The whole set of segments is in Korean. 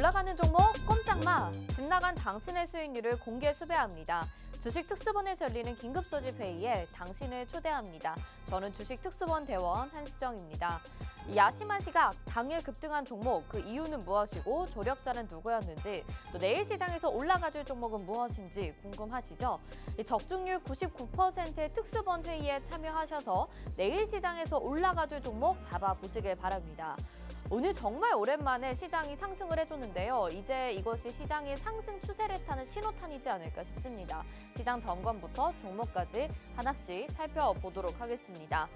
올라가는 종목 꼼짝마! 집 나간 당신의 수익률을 공개 수배합니다. 주식 특수본에서 열리는 긴급 소집 회의에 당신을 초대합니다. 저는 주식 특수본 대원 한수정입니다. 야심한 시각, 당일 급등한 종목, 그 이유는 무엇이고 조력자는 누구였는지, 또 내일 시장에서 올라가줄 종목은 무엇인지 궁금하시죠? 적중률 99%의 특수본 회의에 참여하셔서 내일 시장에서 올라가줄 종목 잡아보시길 바랍니다. 오늘 정말 오랜만에 시장이 상승을 해줬는데요. 이제 이것이 시장의 상승 추세를 타는 신호탄이지 않을까 싶습니다. 시장 점검부터 종목까지 하나씩 살펴보도록 하겠습니다.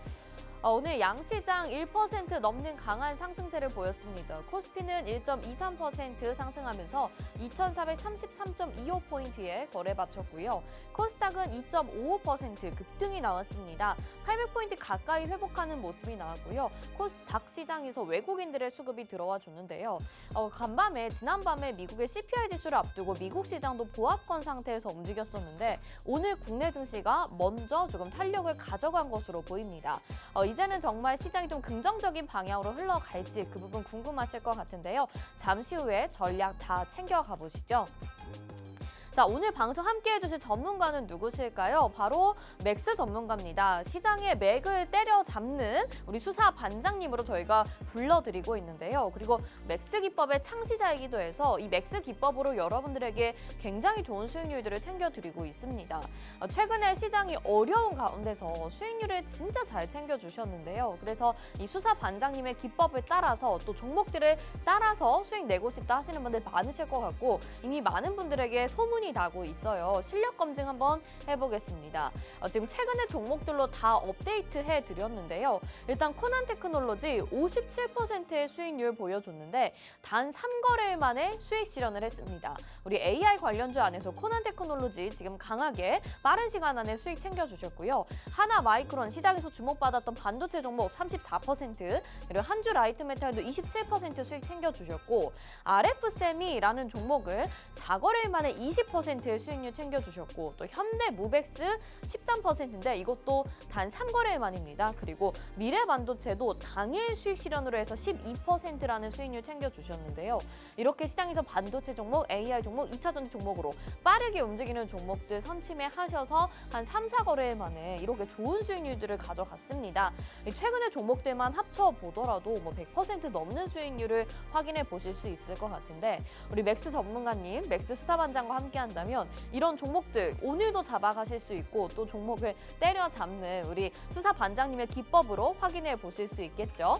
오늘 양시장 1% 넘는 강한 상승세를 보였습니다. 코스피는 1.23% 상승하면서 2,433.25포인트에 거래 마쳤고요. 코스닥은 2.55% 급등이 나왔습니다. 800포인트 가까이 회복하는 모습이 나왔고요. 코스닥 시장에서 외국인들의 수급이 들어와 줬는데요. 간밤에 지난밤에 미국의 CPI 지수를 앞두고 미국 시장도 보합권 상태에서 움직였었는데 오늘 국내 증시가 먼저 조금 탄력을 가져간 것으로 보입니다. 이제는 정말 시장이 좀 긍정적인 방향으로 흘러갈지 그 부분 궁금하실 것 같은데요. 잠시 후에 전략 다 챙겨가 보시죠. 자, 오늘 방송 함께해 주실 전문가는 누구실까요? 바로 맥스 전문가입니다. 시장의 맥을 때려잡는 우리 수사 반장님으로 저희가 불러드리고 있는데요. 그리고 맥스 기법의 창시자이기도 해서 이 맥스 기법으로 여러분들에게 굉장히 좋은 수익률들을 챙겨드리고 있습니다. 최근에 시장이 어려운 가운데서 수익률을 진짜 잘 챙겨주셨는데요. 그래서 이 수사 반장님의 기법을 따라서 또 종목들을 따라서 수익 내고 싶다 하시는 분들 많으실 것 같고 이미 많은 분들에게 소문이 나고 있어요. 실력 검증 한번 해보겠습니다. 지금 최근에 종목들로 다 업데이트 해드렸는데요. 일단 코난 테크놀로지 57%의 수익률 보여줬는데 단 3거래일 만에 수익 실현을 했습니다. 우리 AI 관련주 안에서 코난 테크놀로지 지금 강하게 빠른 시간 안에 수익 챙겨주셨고요. 하나 마이크론 시장에서 주목받았던 반도체 종목 34%, 그리고 한주 라이트 메탈도 27% 수익 챙겨주셨고 RF세미라는 종목을 4거래일 만에 20%의 수익률 챙겨주셨고 또 현대무벡스 13%인데 이것도 단 3거래일 만입니다. 그리고 미래반도체도 당일 수익 실현으로 해서 12%라는 수익률 챙겨주셨는데요. 이렇게 시장에서 반도체 종목, AI 종목, 2차전지 종목으로 빠르게 움직이는 종목들 선침해하셔서 한 3, 4거래일 만에 이렇게 좋은 수익률들을 가져갔습니다. 최근에 종목들만 합쳐보더라도 뭐 100% 넘는 수익률을 확인해 보실 수 있을 것 같은데 우리 맥스 전문가님, 맥스 수사반장과 함께 한다면 이런 종목들 오늘도 잡아가실 수 있고 또 종목을 때려잡는 우리 수사 반장님의 기법으로 확인해 보실 수 있겠죠.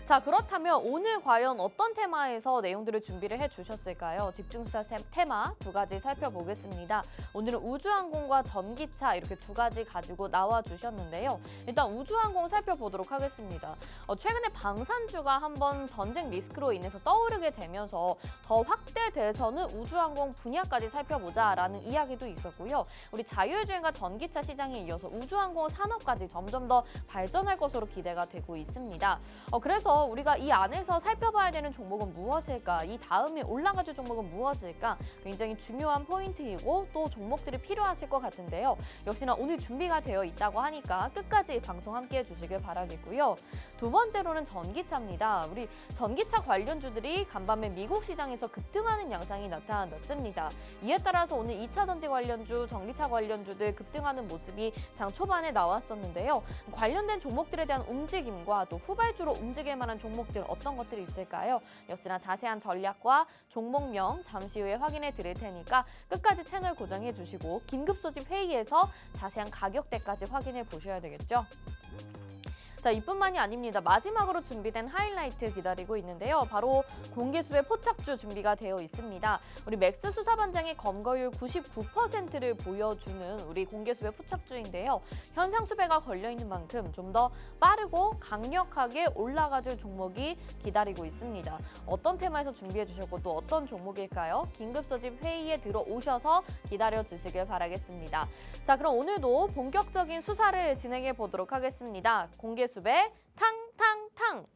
자, 그렇다면 오늘 과연 어떤 테마에서 내용들을 준비를 해주셨을까요? 집중수사 테마 두 가지 살펴보겠습니다. 오늘은 우주항공과 전기차 이렇게 두 가지 가지고 나와주셨는데요. 일단 우주항공 살펴보도록 하겠습니다. 최근에 방산주가 한번 전쟁 리스크로 인해서 떠오르게 되면서 더 확대돼서는 우주항공 분야까지 살펴보자라는 이야기도 있었고요. 우리 자율주행과 전기차 시장에 이어서 우주항공 산업까지 점점 더 발전할 것으로 기대가 되고 있습니다. 그래서 우리가 이 안에서 살펴봐야 되는 종목은 무엇일까? 이 다음에 올라가줄 종목은 무엇일까? 굉장히 중요한 포인트이고 또 종목들이 필요하실 것 같은데요. 역시나 오늘 준비가 되어 있다고 하니까 끝까지 방송 함께 해주시길 바라겠고요. 두 번째로는 전기차입니다. 우리 전기차 관련주들이 간밤에 미국 시장에서 급등하는 양상이 나타났습니다. 이에 따라서 오늘 2차전지 관련주, 전기차 관련주들 급등하는 모습이 장 초반에 나왔었는데요. 관련된 종목들에 대한 움직임과 또 후발주로 움직일 만한 종목들 어떤 것들이 있을까요? 역시나 자세한 전략과 종목명 잠시 후에 확인해 드릴 테니까 끝까지 채널 고정해 주시고 긴급 소집 회의에서 자세한 가격대까지 확인해 보셔야 되겠죠. 자, 이뿐만이 아닙니다. 마지막으로 준비된 하이라이트 기다리고 있는데요. 바로 공개수배 포착주 준비가 되어 있습니다. 우리 맥스 수사반장의 검거율 99%를 보여주는 우리 공개수배 포착주인데요. 현상 수배가 걸려있는 만큼 좀 더 빠르고 강력하게 올라가줄 종목이 기다리고 있습니다. 어떤 테마에서 준비해 주셨고 또 어떤 종목일까요? 긴급 소집 회의에 들어오셔서 기다려 주시길 바라겠습니다. 자, 그럼 오늘도 본격적인 수사를 진행해 보도록 하겠습니다. 공개수배 탕탕탕!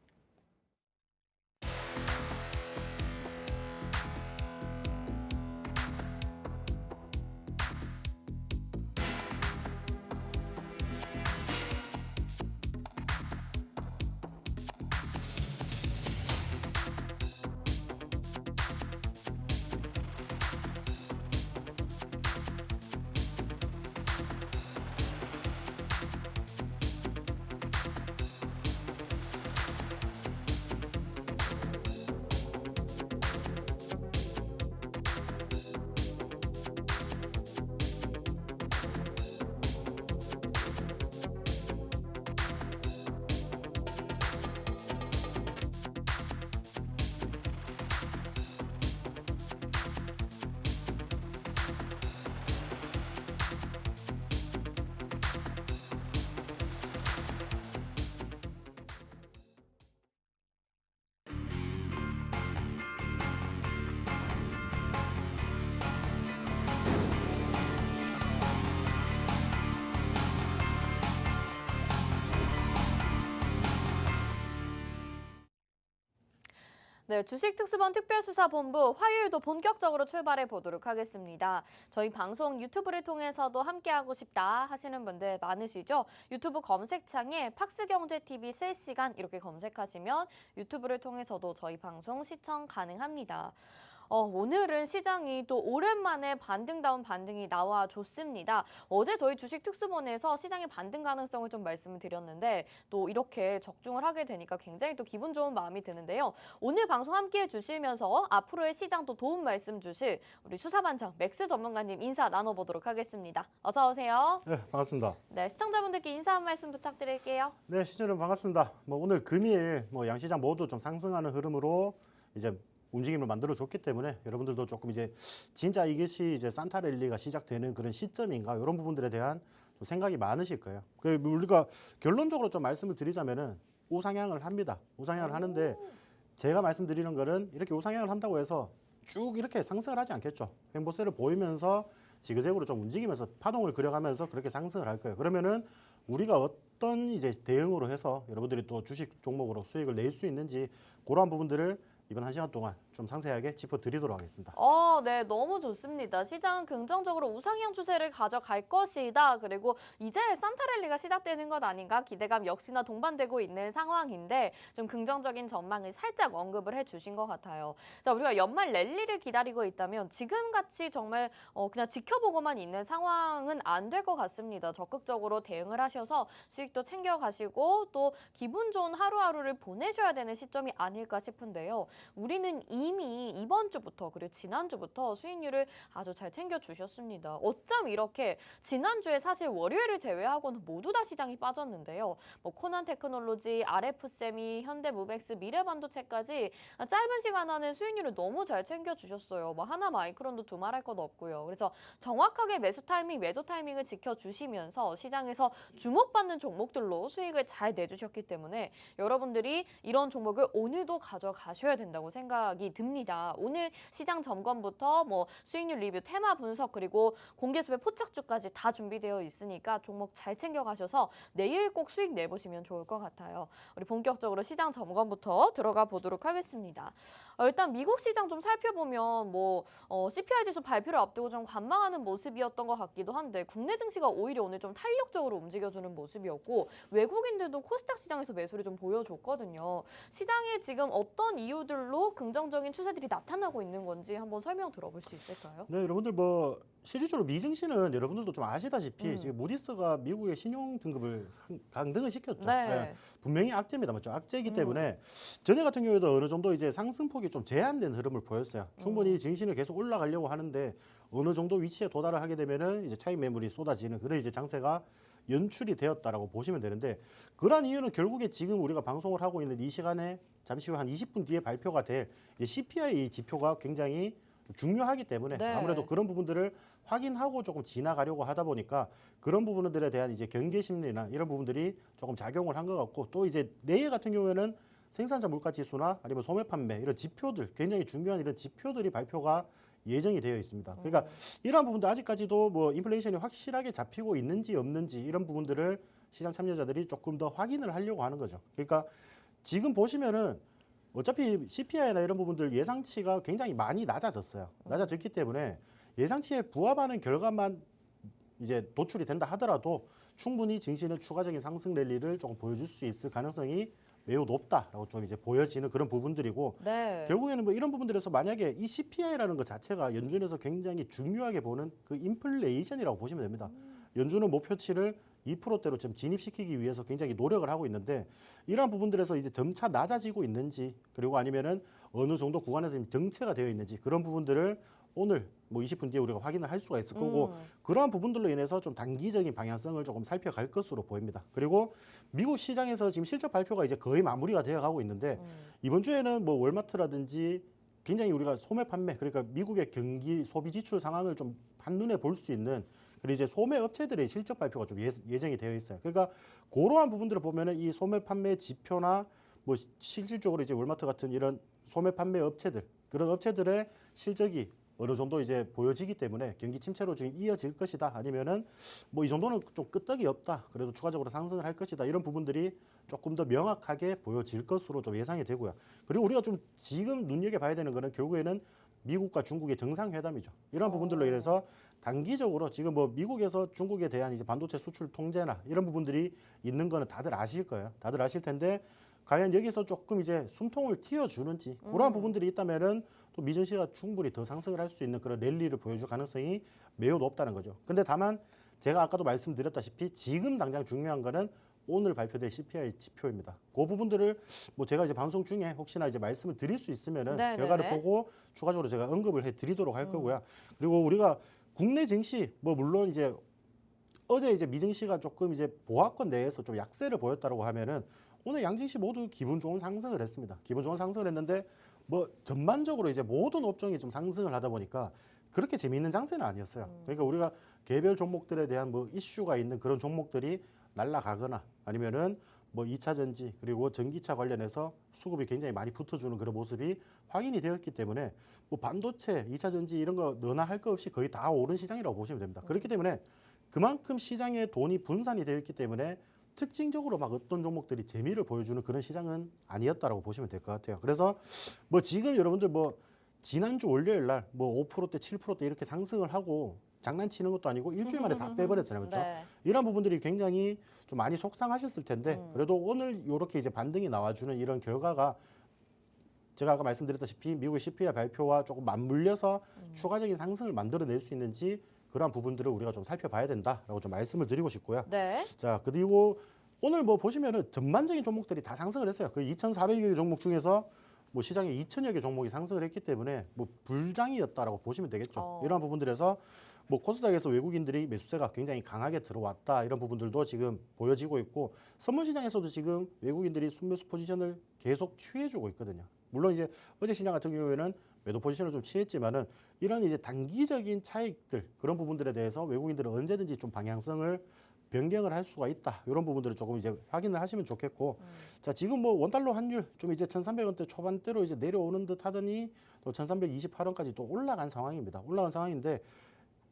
네, 주식특수본 특별수사본부 화요일도 본격적으로 출발해 보도록 하겠습니다. 저희 방송 유튜브를 통해서도 함께하고 싶다 하시는 분들 많으시죠? 유튜브 검색창에 팍스경제TV 실시간 이렇게 검색하시면 유튜브를 통해서도 저희 방송 시청 가능합니다. 오늘은 시장이 또 오랜만에 반등다운 반등이 나와줬습니다. 어제 저희 주식특수본에서 시장의 반등 가능성을 좀 말씀을 드렸는데 또 이렇게 적중을 하게 되니까 굉장히 또 기분 좋은 마음이 드는데요. 오늘 방송 함께해 주시면서 앞으로의 시장도 도움 말씀 주실 우리 수사반장 맥스 전문가님 인사 나눠보도록 하겠습니다. 어서 오세요. 네, 반갑습니다. 네, 시청자분들께 인사 한 말씀 부탁드릴게요. 네, 시청자 여러분 반갑습니다. 오늘 금일 양시장 모두 좀 상승하는 흐름으로 이제 움직임을 만들어 줬기 때문에 여러분들도 조금 이제 진짜 이것이 이제 산타 랠리가 시작되는 그런 시점인가 이런 부분들에 대한 좀 생각이 많으실 거예요. 우리가 결론적으로 좀 말씀을 드리자면은 우상향을 합니다. 우상향을 하는데 제가 말씀드리는 거는 이렇게 우상향을 한다고 해서 쭉 이렇게 상승을 하지 않겠죠. 횡보세를 보이면서 지그재그로 좀 움직이면서 파동을 그려가면서 그렇게 상승을 할 거예요. 그러면은 우리가 어떤 이제 대응으로 해서 여러분들이 또 주식 종목으로 수익을 낼 수 있는지 그러한 부분들을 이번 1시간 동안 좀 상세하게 짚어드리도록 하겠습니다. 네, 너무 좋습니다. 시장은 긍정적으로 우상향 추세를 가져갈 것이다. 그리고 이제 산타랠리가 시작되는 것 아닌가 기대감 역시나 동반되고 있는 상황인데 좀 긍정적인 전망을 살짝 언급을 해주신 것 같아요. 자, 우리가 연말 랠리를 기다리고 있다면 지금같이 정말 그냥 지켜보고만 있는 상황은 안 될 것 같습니다. 적극적으로 대응을 하셔서 수익도 챙겨가시고 또 기분 좋은 하루하루를 보내셔야 되는 시점이 아닐까 싶은데요. 우리는 이미 이번 주부터 그리고 지난주부터 수익률을 아주 잘 챙겨주셨습니다. 어쩜 이렇게 지난주에 사실 월요일을 제외하고는 모두 다 시장이 빠졌는데요. 코난테크놀로지, RF세미, 현대무벡스, 미래반도체까지 짧은 시간 안에 수익률을 너무 잘 챙겨주셨어요. 하나마이크론도 두말할 것 없고요. 그래서 정확하게 매수 타이밍, 매도 타이밍을 지켜주시면서 시장에서 주목받는 종목들로 수익을 잘 내주셨기 때문에 여러분들이 이런 종목을 오늘도 가져가셔야 된다고 생각이 듭니다. 오늘 시장 점검부터 수익률 리뷰, 테마 분석 그리고 공개 수배 포착주까지 다 준비되어 있으니까 종목 잘 챙겨가셔서 내일 꼭 수익 내보시면 좋을 것 같아요. 우리 본격적으로 시장 점검부터 들어가 보도록 하겠습니다. 일단 미국 시장 좀 살펴보면 CPI 지수 발표를 앞두고 좀 관망하는 모습이었던 것 같기도 한데 국내 증시가 오히려 오늘 좀 탄력적으로 움직여주는 모습이었고 외국인들도 코스닥 시장에서 매수를 좀 보여줬거든요. 시장에 지금 어떤 이유들로 긍정적인 추세들이 나타나고 있는 건지 한번 설명 들어볼 수 있을까요? 네, 여러분들 실질적으로 미증시는 여러분들도 좀 아시다시피 지금 무디스가 미국의 신용 등급을 강등을 시켰죠. 네. 네, 분명히 악재입니다, 맞죠? 악재이기 때문에 전에 같은 경우에도 어느 정도 이제 상승폭이 좀 제한된 흐름을 보였어요. 충분히 증시는 계속 올라가려고 하는데 어느 정도 위치에 도달을 하게 되면은 이제 차익 매물이 쏟아지는 그런 이제 장세가 연출이 되었다라고 보시면 되는데 그러한 이유는 결국에 지금 우리가 방송을 하고 있는 이 시간에 잠시 후 한 20분 뒤에 발표가 될 CPI 지표가 굉장히 중요하기 때문에 네. 아무래도 그런 부분들을 확인하고 조금 지나가려고 하다 보니까 그런 부분들에 대한 이제 경계 심리나 이런 부분들이 조금 작용을 한 것 같고 또 이제 내일 같은 경우에는 생산자 물가 지수나 아니면 소매 판매 이런 지표들 굉장히 중요한 이런 지표들이 발표가 예정이 되어 있습니다. 그러니까 이러한 부분도 아직까지도 인플레이션이 확실하게 잡히고 있는지 없는지 이런 부분들을 시장 참여자들이 조금 더 확인을 하려고 하는 거죠. 그러니까 지금 보시면은 어차피 CPI나 이런 부분들 예상치가 굉장히 많이 낮아졌어요. 낮아졌기 때문에 예상치에 부합하는 결과만 이제 도출이 된다 하더라도 충분히 증시는 추가적인 상승 랠리를 조금 보여줄 수 있을 가능성이 매우 높다라고 좀 이제 보여지는 그런 부분들이고 네. 결국에는 이런 부분들에서 만약에 이 CPI라는 것 자체가 연준에서 굉장히 중요하게 보는 그 인플레이션이라고 보시면 됩니다. 연준은 목표치를 2%대로 좀 진입시키기 위해서 굉장히 노력을 하고 있는데 이러한 부분들에서 이제 점차 낮아지고 있는지 그리고 아니면은 어느 정도 구간에서 지금 정체가 되어 있는지 그런 부분들을 오늘 20분 뒤에 우리가 확인을 할 수가 있을 거고 그러한 부분들로 인해서 좀 단기적인 방향성을 조금 살펴갈 것으로 보입니다. 그리고 미국 시장에서 지금 실적 발표가 이제 거의 마무리가 되어 가고 있는데 이번 주에는 월마트라든지 굉장히 우리가 소매 판매 그러니까 미국의 경기 소비 지출 상황을 좀 한눈에 볼 수 있는 그리고 이제 소매 업체들의 실적 발표가 좀 예정이 되어 있어요. 그러니까 그러한 부분들을 보면은 이 소매 판매 지표나 실질적으로 이제 월마트 같은 이런 소매 판매 업체들 그런 업체들의 실적이 어느 정도 이제 보여지기 때문에 경기 침체로 지금 이어질 것이다. 아니면은 뭐 이 정도는 좀 끄떡이 없다. 그래도 추가적으로 상승을 할 것이다. 이런 부분들이 조금 더 명확하게 보여질 것으로 좀 예상이 되고요. 그리고 우리가 좀 지금 눈여겨봐야 되는 거는 결국에는 미국과 중국의 정상회담이죠. 이런 부분들로 인해서 단기적으로 지금 뭐 미국에서 중국에 대한 이제 반도체 수출 통제나 이런 부분들이 있는 거는 다들 아실 거예요. 다들 아실 텐데 과연 여기서 조금 이제 숨통을 틔워주는지 그러한 부분들이 있다면은 또 미증시가 충분히 더 상승을 할 수 있는 그런 랠리를 보여줄 가능성이 매우 높다는 거죠. 근데 다만 제가 아까도 말씀드렸다시피 지금 당장 중요한 거는 오늘 발표될 CPI 지표입니다. 그 부분들을 뭐 제가 이제 방송 중에 혹시나 이제 말씀을 드릴 수 있으면은 네네네. 결과를 보고 추가적으로 제가 언급을 해드리도록 할 거고요. 그리고 우리가 국내 증시 뭐 물론 이제 어제 이제 미증시가 조금 이제 보합권 내에서 좀 약세를 보였다고 하면은 오늘 양증시 모두 기분 좋은 상승을 했습니다. 기분 좋은 상승을 했는데 뭐 전반적으로 이제 모든 업종이 좀 상승을 하다 보니까 그렇게 재미있는 장세는 아니었어요. 그러니까 우리가 개별 종목들에 대한 뭐 이슈가 있는 그런 종목들이 날아가거나 아니면은 뭐 2차 전지 그리고 전기차 관련해서 수급이 굉장히 많이 붙어주는 그런 모습이 확인이 되었기 때문에 뭐 반도체, 2차 전지 이런 거 너나 할 거 없이 거의 다 오른 시장이라고 보시면 됩니다. 그렇기 때문에 그만큼 시장에 돈이 분산이 되어 있기 때문에 특징적으로 막 어떤 종목들이 재미를 보여주는 그런 시장은 아니었다라고 보시면 될 것 같아요. 그래서 뭐 지금 여러분들 뭐 지난주 월요일 날 뭐 5%대, 7%대 이렇게 상승을 하고 장난치는 것도 아니고 일주일 만에 다 빼버렸잖아요. 그렇죠? 네. 이런 부분들이 굉장히 좀 많이 속상하셨을 텐데 그래도 오늘 이렇게 이제 반등이 나와주는 이런 결과가 제가 아까 말씀드렸다시피 미국의 CPI 발표와 조금 맞물려서 추가적인 상승을 만들어낼 수 있는지 그러한 부분들을 우리가 좀 살펴봐야 된다라고 좀 말씀을 드리고 싶고요. 네. 자, 그리고 오늘 뭐 보시면은 전반적인 종목들이 다 상승을 했어요. 그 2,400여 개 종목 중에서 뭐 시장에 2,000여 개 종목이 상승을 했기 때문에 뭐 불장이었다라고 보시면 되겠죠. 이러한 부분들에서 뭐 코스닥에서 외국인들이 매수세가 굉장히 강하게 들어왔다 이런 부분들도 지금 보여지고 있고 선물 시장에서도 지금 외국인들이 순매수 포지션을 계속 취해주고 있거든요. 물론 이제 어제 시장 같은 경우에는 매도 포지션을 좀 취했지만은 이런 이제 단기적인 차익들 그런 부분들에 대해서 외국인들은 언제든지 좀 방향성을 변경을 할 수가 있다. 이런 부분들을 조금 이제 확인을 하시면 좋겠고. 자, 지금 뭐 원달러 환율 좀 이제 1,300원대 초반대로 이제 내려오는 듯 하더니 또 1,328원까지 또 올라간 상황입니다. 올라간 상황인데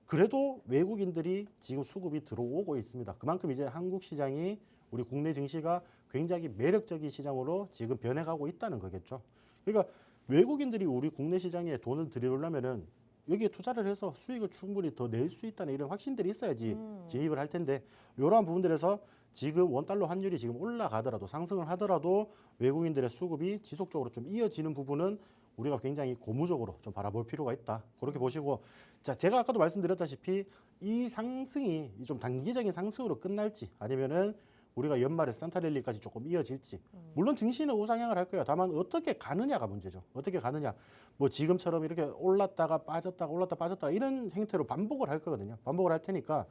그래도 외국인들이 지금 수급이 들어오고 있습니다. 그만큼 이제 한국 시장이 우리 국내 증시가 굉장히 매력적인 시장으로 지금 변해가고 있다는 거겠죠. 그러니까 외국인들이 우리 국내 시장에 돈을 들여오려면은 여기에 투자를 해서 수익을 충분히 더 낼 수 있다는 이런 확신들이 있어야지 진입을 할 텐데 이러한 부분들에서 지금 원달러 환율이 지금 올라가더라도 상승을 하더라도 외국인들의 수급이 지속적으로 좀 이어지는 부분은 우리가 굉장히 고무적으로 좀 바라볼 필요가 있다. 그렇게 보시고 자, 제가 아까도 말씀드렸다시피 이 상승이 좀 단기적인 상승으로 끝날지 아니면은 우리가 연말에 산타랠리까지 조금 이어질지 물론 증시는 우상향을 할 거예요. 다만 어떻게 가느냐가 문제죠. 어떻게 가느냐. 뭐 지금처럼 이렇게 올랐다가 빠졌다가 올랐다 빠졌다가 이런 형태로 반복을 할 거거든요. 반복을 할 테니까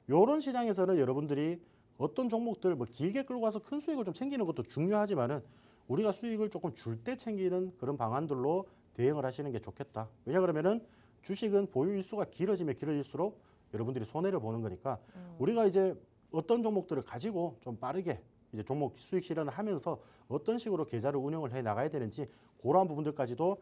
이런 시장에서는 여러분들이 어떤 종목들 뭐 길게 끌고 가서 큰 수익을 좀 챙기는 것도 중요하지만은 우리가 수익을 조금 줄 때 챙기는 그런 방안들로 대응을 하시는 게 좋겠다. 왜냐 그러면은 주식은 보유 일수가 길어지면 길어질수록 여러분들이 손해를 보는 거니까 우리가 이제 어떤 종목들을 가지고 좀 빠르게 이제 종목 수익 실현을 하면서 어떤 식으로 계좌를 운영을 해 나가야 되는지 그러한 부분들까지도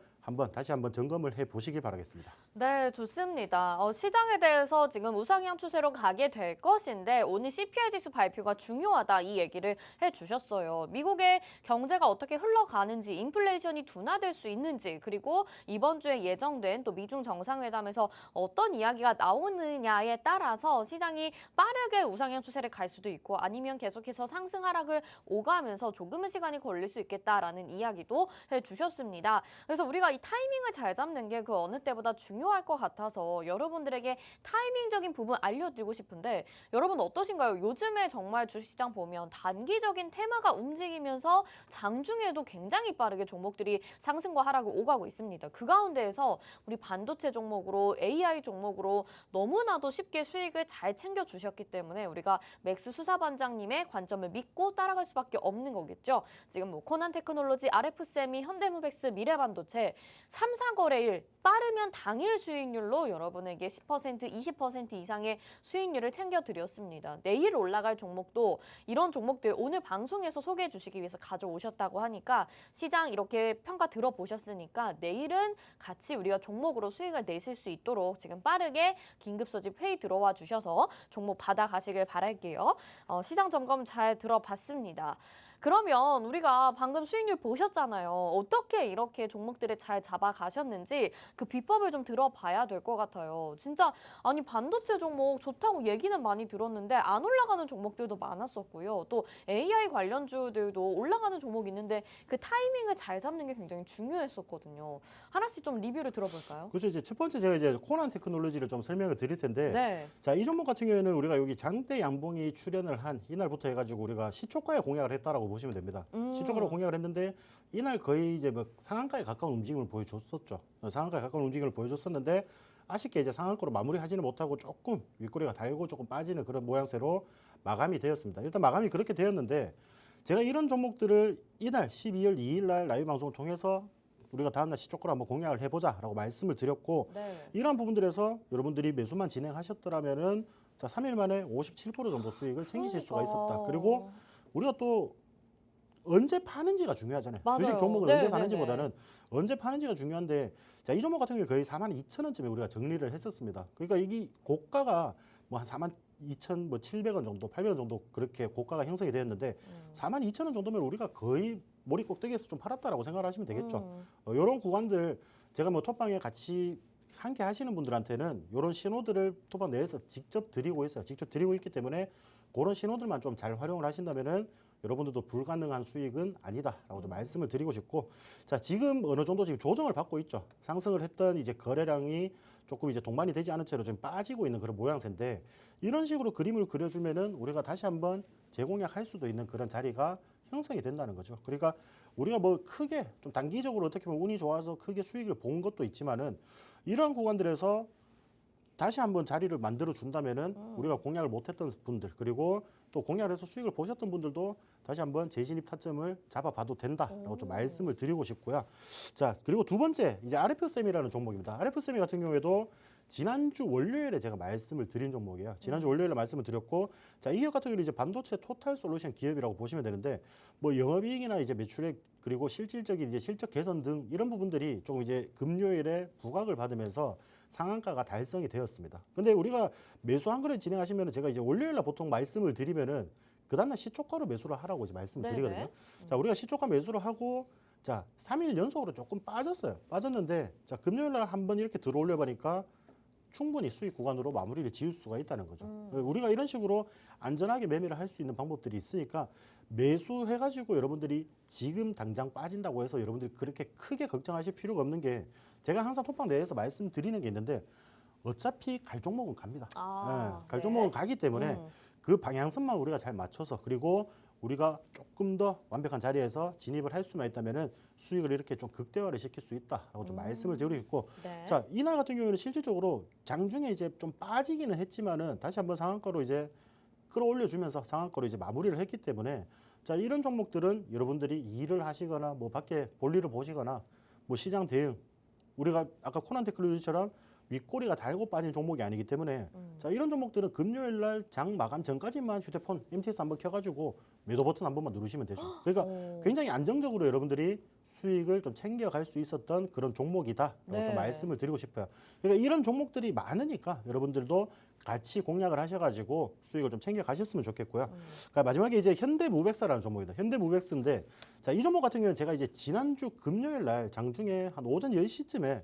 다시 한번 점검을 해 보시길 바라겠습니다. 네, 좋습니다. 시장에 대해서 지금 우상향 추세로 가게 될 것인데 오늘 CPI 지수 발표가 중요하다 이 얘기를 해주셨어요. 미국의 경제가 어떻게 흘러가는지, 인플레이션이 둔화될 수 있는지, 그리고 이번 주에 예정된 또 미중 정상회담에서 어떤 이야기가 나오느냐에 따라서 시장이 빠르게 우상향 추세를 갈 수도 있고 아니면 계속해서 상승 하락을 오가면서 조금은 시간이 걸릴 수 있겠다라는 이야기도 해주셨습니다. 그래서 우리가 이 타이밍을 잘 잡는 게 그 어느 때보다 중요할 것 같아서 여러분들에게 타이밍적인 부분 알려드리고 싶은데 여러분 어떠신가요? 요즘에 정말 주식시장 보면 단기적인 테마가 움직이면서 장중에도 굉장히 빠르게 종목들이 상승과 하락을 오가고 있습니다. 그 가운데에서 우리 반도체 종목으로 AI 종목으로 너무나도 쉽게 수익을 잘 챙겨주셨기 때문에 우리가 맥스 수사반장님의 관점을 믿고 보고 따라갈 수밖에 없는 거겠죠. 지금 뭐 코난테크놀로지, RF세미, 현대무백스, 미래반도체 3, 4거래일 빠르면 당일 수익률로 여러분에게 10%, 20% 이상의 수익률을 챙겨드렸습니다. 내일 올라갈 종목도 이런 종목들 오늘 방송에서 소개해 주시기 위해서 가져오셨다고 하니까 시장 이렇게 평가 들어보셨으니까 내일은 같이 우리가 종목으로 수익을 내실 수 있도록 지금 빠르게 긴급소집 회의 들어와 주셔서 종목 받아가시길 바랄게요. 시장 점검 잘 들어봤습니다. 그러면 우리가 방금 수익률 보셨잖아요. 어떻게 이렇게 종목들을 잘 잡아가셨는지 그 비법을 좀 들어봐야 될 것 같아요. 진짜 아니 반도체 종목 좋다고 얘기는 많이 들었는데 안 올라가는 종목들도 많았었고요. 또 AI 관련주들도 올라가는 종목이 있는데 그 타이밍을 잘 잡는 게 굉장히 중요했었거든요. 하나씩 좀 리뷰를 들어볼까요? 그렇죠. 이제 첫 번째 제가 이제 코난 테크놀로지를 좀 설명을 드릴 텐데, 네. 자, 이 종목 같은 경우에는 우리가 여기 장대 양봉이 출현을 한 이날부터 해가지고 우리가 시초가에 공략을 했다라고 보시면 됩니다. 시초가로 공략을 했는데 이날 거의 이제 뭐 상한가에 가까운 움직임을 보여줬었죠. 상한가에 가까운 움직임을 보여줬었는데 아쉽게 이제 상한가로 마무리하지는 못하고 조금 윗꼬리가 달고 조금 빠지는 그런 모양새로 마감이 되었습니다. 일단 마감이 그렇게 되었는데 제가 이런 종목들을 이날 12월 2일 날 라이브 방송을 통해서 우리가 다음날 시초가로 한번 공략을 해보자라고 말씀을 드렸고 네. 이러한 부분들에서 여러분들이 매수만 진행하셨더라면은 자 3일 만에 57% 정도 수익을 챙기실 수가 있었다. 그리고 우리가 또 언제 파는지가 중요하잖아요. 맞아요. 주식 종목을 네, 언제 네, 사는지보다는 언제 파는지가 중요한데 자, 이 종목 같은 경우에 거의 42,000원쯤에 우리가 정리를 했었습니다. 그러니까 이게 고가가 뭐 한 42,700원 정도, 800원 정도 그렇게 고가가 형성이 되었는데 42,000원 정도면 우리가 거의 머리 꼭대기에서 좀 팔았다라고 생각을 하시면 되겠죠. 이런 구간들 제가 뭐 톡방에 같이 함께 하시는 분들한테는 이런 신호들을 톡방 내에서 직접 드리고 있어요. 직접 드리고 있기 때문에 그런 신호들만 좀 잘 활용을 하신다면은 여러분들도 불가능한 수익은 아니다라고 좀 말씀을 드리고 싶고, 자 지금 어느 정도 지금 조정을 받고 있죠. 상승을 했던 이제 거래량이 조금 이제 동반이 되지 않은 채로 좀 빠지고 있는 그런 모양새인데 이런 식으로 그림을 그려주면은 우리가 다시 한번 재공략할 수도 있는 그런 자리가 형성이 된다는 거죠. 그러니까 우리가 뭐 크게 좀 단기적으로 어떻게 보면 운이 좋아서 크게 수익을 본 것도 있지만은 이러한 구간들에서 다시 한번 자리를 만들어 준다면은 우리가 공략을 못했던 분들 그리고 또 공략을 해서 수익을 보셨던 분들도 다시 한번 재진입 타점을 잡아봐도 된다라고 좀 말씀을 드리고 싶고요. 자 그리고 두 번째 이제 RF세미라는 종목입니다. RF세미 같은 경우에도 지난주 월요일에 제가 말씀을 드린 종목이에요. 지난주 월요일에 말씀을 드렸고, 자, 이 기업 같은 경우는 이제 반도체 토탈 솔루션 기업이라고 보시면 되는데, 뭐 영업이익이나 이제 매출액 그리고 실질적인 이제 실적 개선 등 이런 부분들이 조금 이제 금요일에 부각을 받으면서 상한가가 달성이 되었습니다. 근데 우리가 매수 한 거래 진행하시면 제가 이제 월요일날 보통 말씀을 드리면은 그 다음날 시초가로 매수를 하라고 이제 말씀을 드리거든요. 자, 우리가 시초가 매수를 하고 자, 3일 연속으로 조금 빠졌어요. 빠졌는데 자, 금요일날 한번 이렇게 들어올려 보니까 충분히 수익 구간으로 마무리를 지을 수가 있다는 거죠. 우리가 이런 식으로 안전하게 매매를 할 수 있는 방법들이 있으니까 매수해가지고 여러분들이 지금 당장 빠진다고 해서 여러분들이 그렇게 크게 걱정하실 필요가 없는 게 제가 항상 톡방 내에서 말씀드리는 게 있는데 어차피 갈 종목은 갑니다. 갈 종목은 가기 때문에 그 방향성만 우리가 잘 맞춰서 그리고 우리가 조금 더 완벽한 자리에서 진입을 할 수만 있다면은 수익을 이렇게 좀 극대화를 시킬 수 있다라고 좀 말씀을 드리고 있고, 자 이날 같은 경우에는 실질적으로 장중에 이제 좀 빠지기는 했지만은 다시 한번 상한가로 이제 끌어올려주면서 상한가로 이제 마무리를 했기 때문에 자 이런 종목들은 여러분들이 일을 하시거나 뭐 밖에 볼일을 보시거나 뭐 시장 대응 우리가 아까 코난테크놀로지처럼 윗꼬리가 달고 빠진 종목이 아니기 때문에 자 이런 종목들은 금요일 날 장 마감 전까지만 휴대폰 MTS 한번 켜가지고 매도 버튼 한 번만 누르시면 되죠. 그러니까 굉장히 안정적으로 여러분들이 수익을 좀 챙겨갈 수 있었던 그런 종목이다라고 좀 말씀을 드리고 싶어요. 그러니까 이런 종목들이 많으니까 여러분들도 같이 공략을 하셔가지고 수익을 좀 챙겨가셨으면 좋겠고요. 그러니까 마지막에 이제 현대무백사라는 종목입니다. 현대무백스인데 자 이 종목 같은 경우는 제가 이제 지난주 금요일 날 장중에 한 오전 10시쯤에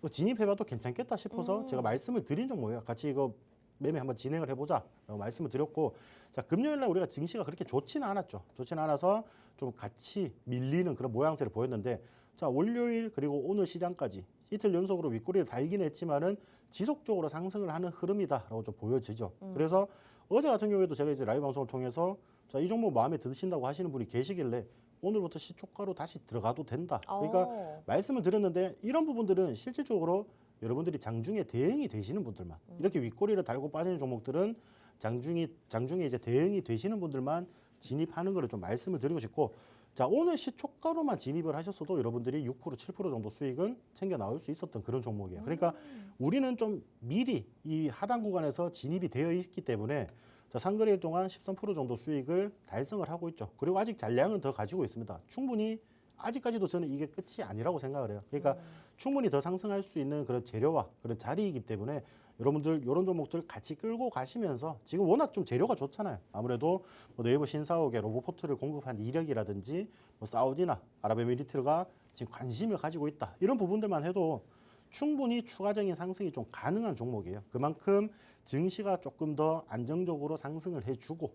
진입해봐도 괜찮겠다 싶어서 제가 말씀을 드린 종목이에요. 같이 이거 매매 한번 진행을 해보자라고 말씀을 드렸고, 자 금요일 날 우리가 증시가 그렇게 좋지는 않았죠. 좋지는 않아서 좀 같이 밀리는 그런 모양새를 보였는데, 자 월요일 그리고 오늘 시장까지 이틀 연속으로 윗꼬리를 달긴 했지만은 지속적으로 상승을 하는 흐름이다라고 좀 보여지죠. 그래서 어제 같은 경우에도 제가 이제 라이브 방송을 통해서 자 이 종목 마음에 드신다고 하시는 분이 계시길래 오늘부터 시초가로 다시 들어가도 된다. 그러니까 말씀을 드렸는데 이런 부분들은 실질적으로 여러분들이 장중에 대응이 되시는 분들만 이렇게 윗꼬리를 달고 빠지는 종목들은 장중에 이제 대응이 되시는 분들만 진입하는 거를 좀 말씀을 드리고 싶고, 자, 오늘 시초가로만 진입을 하셨어도 여러분들이 6%, 7% 정도 수익은 챙겨 나올 수 있었던 그런 종목이에요. 그러니까 우리는 좀 미리 이 하단 구간에서 진입이 되어 있기 때문에 자, 상거래일 동안 13% 정도 수익을 달성을 하고 있죠. 그리고 아직 잔량은 더 가지고 있습니다. 충분히 아직까지도 저는 이게 끝이 아니라고 생각을 해요. 그러니까 충분히 더 상승할 수 있는 그런 재료와 그런 자리이기 때문에 여러분들 이런 종목들 같이 끌고 가시면서 지금 워낙 좀 재료가 좋잖아요. 아무래도 뭐 네이버 신사옥에 로봇포트를 공급한 이력이라든지 뭐 사우디나 아랍에미리트가 지금 관심을 가지고 있다. 이런 부분들만 해도 충분히 추가적인 상승이 좀 가능한 종목이에요. 그만큼 증시가 조금 더 안정적으로 상승을 해주고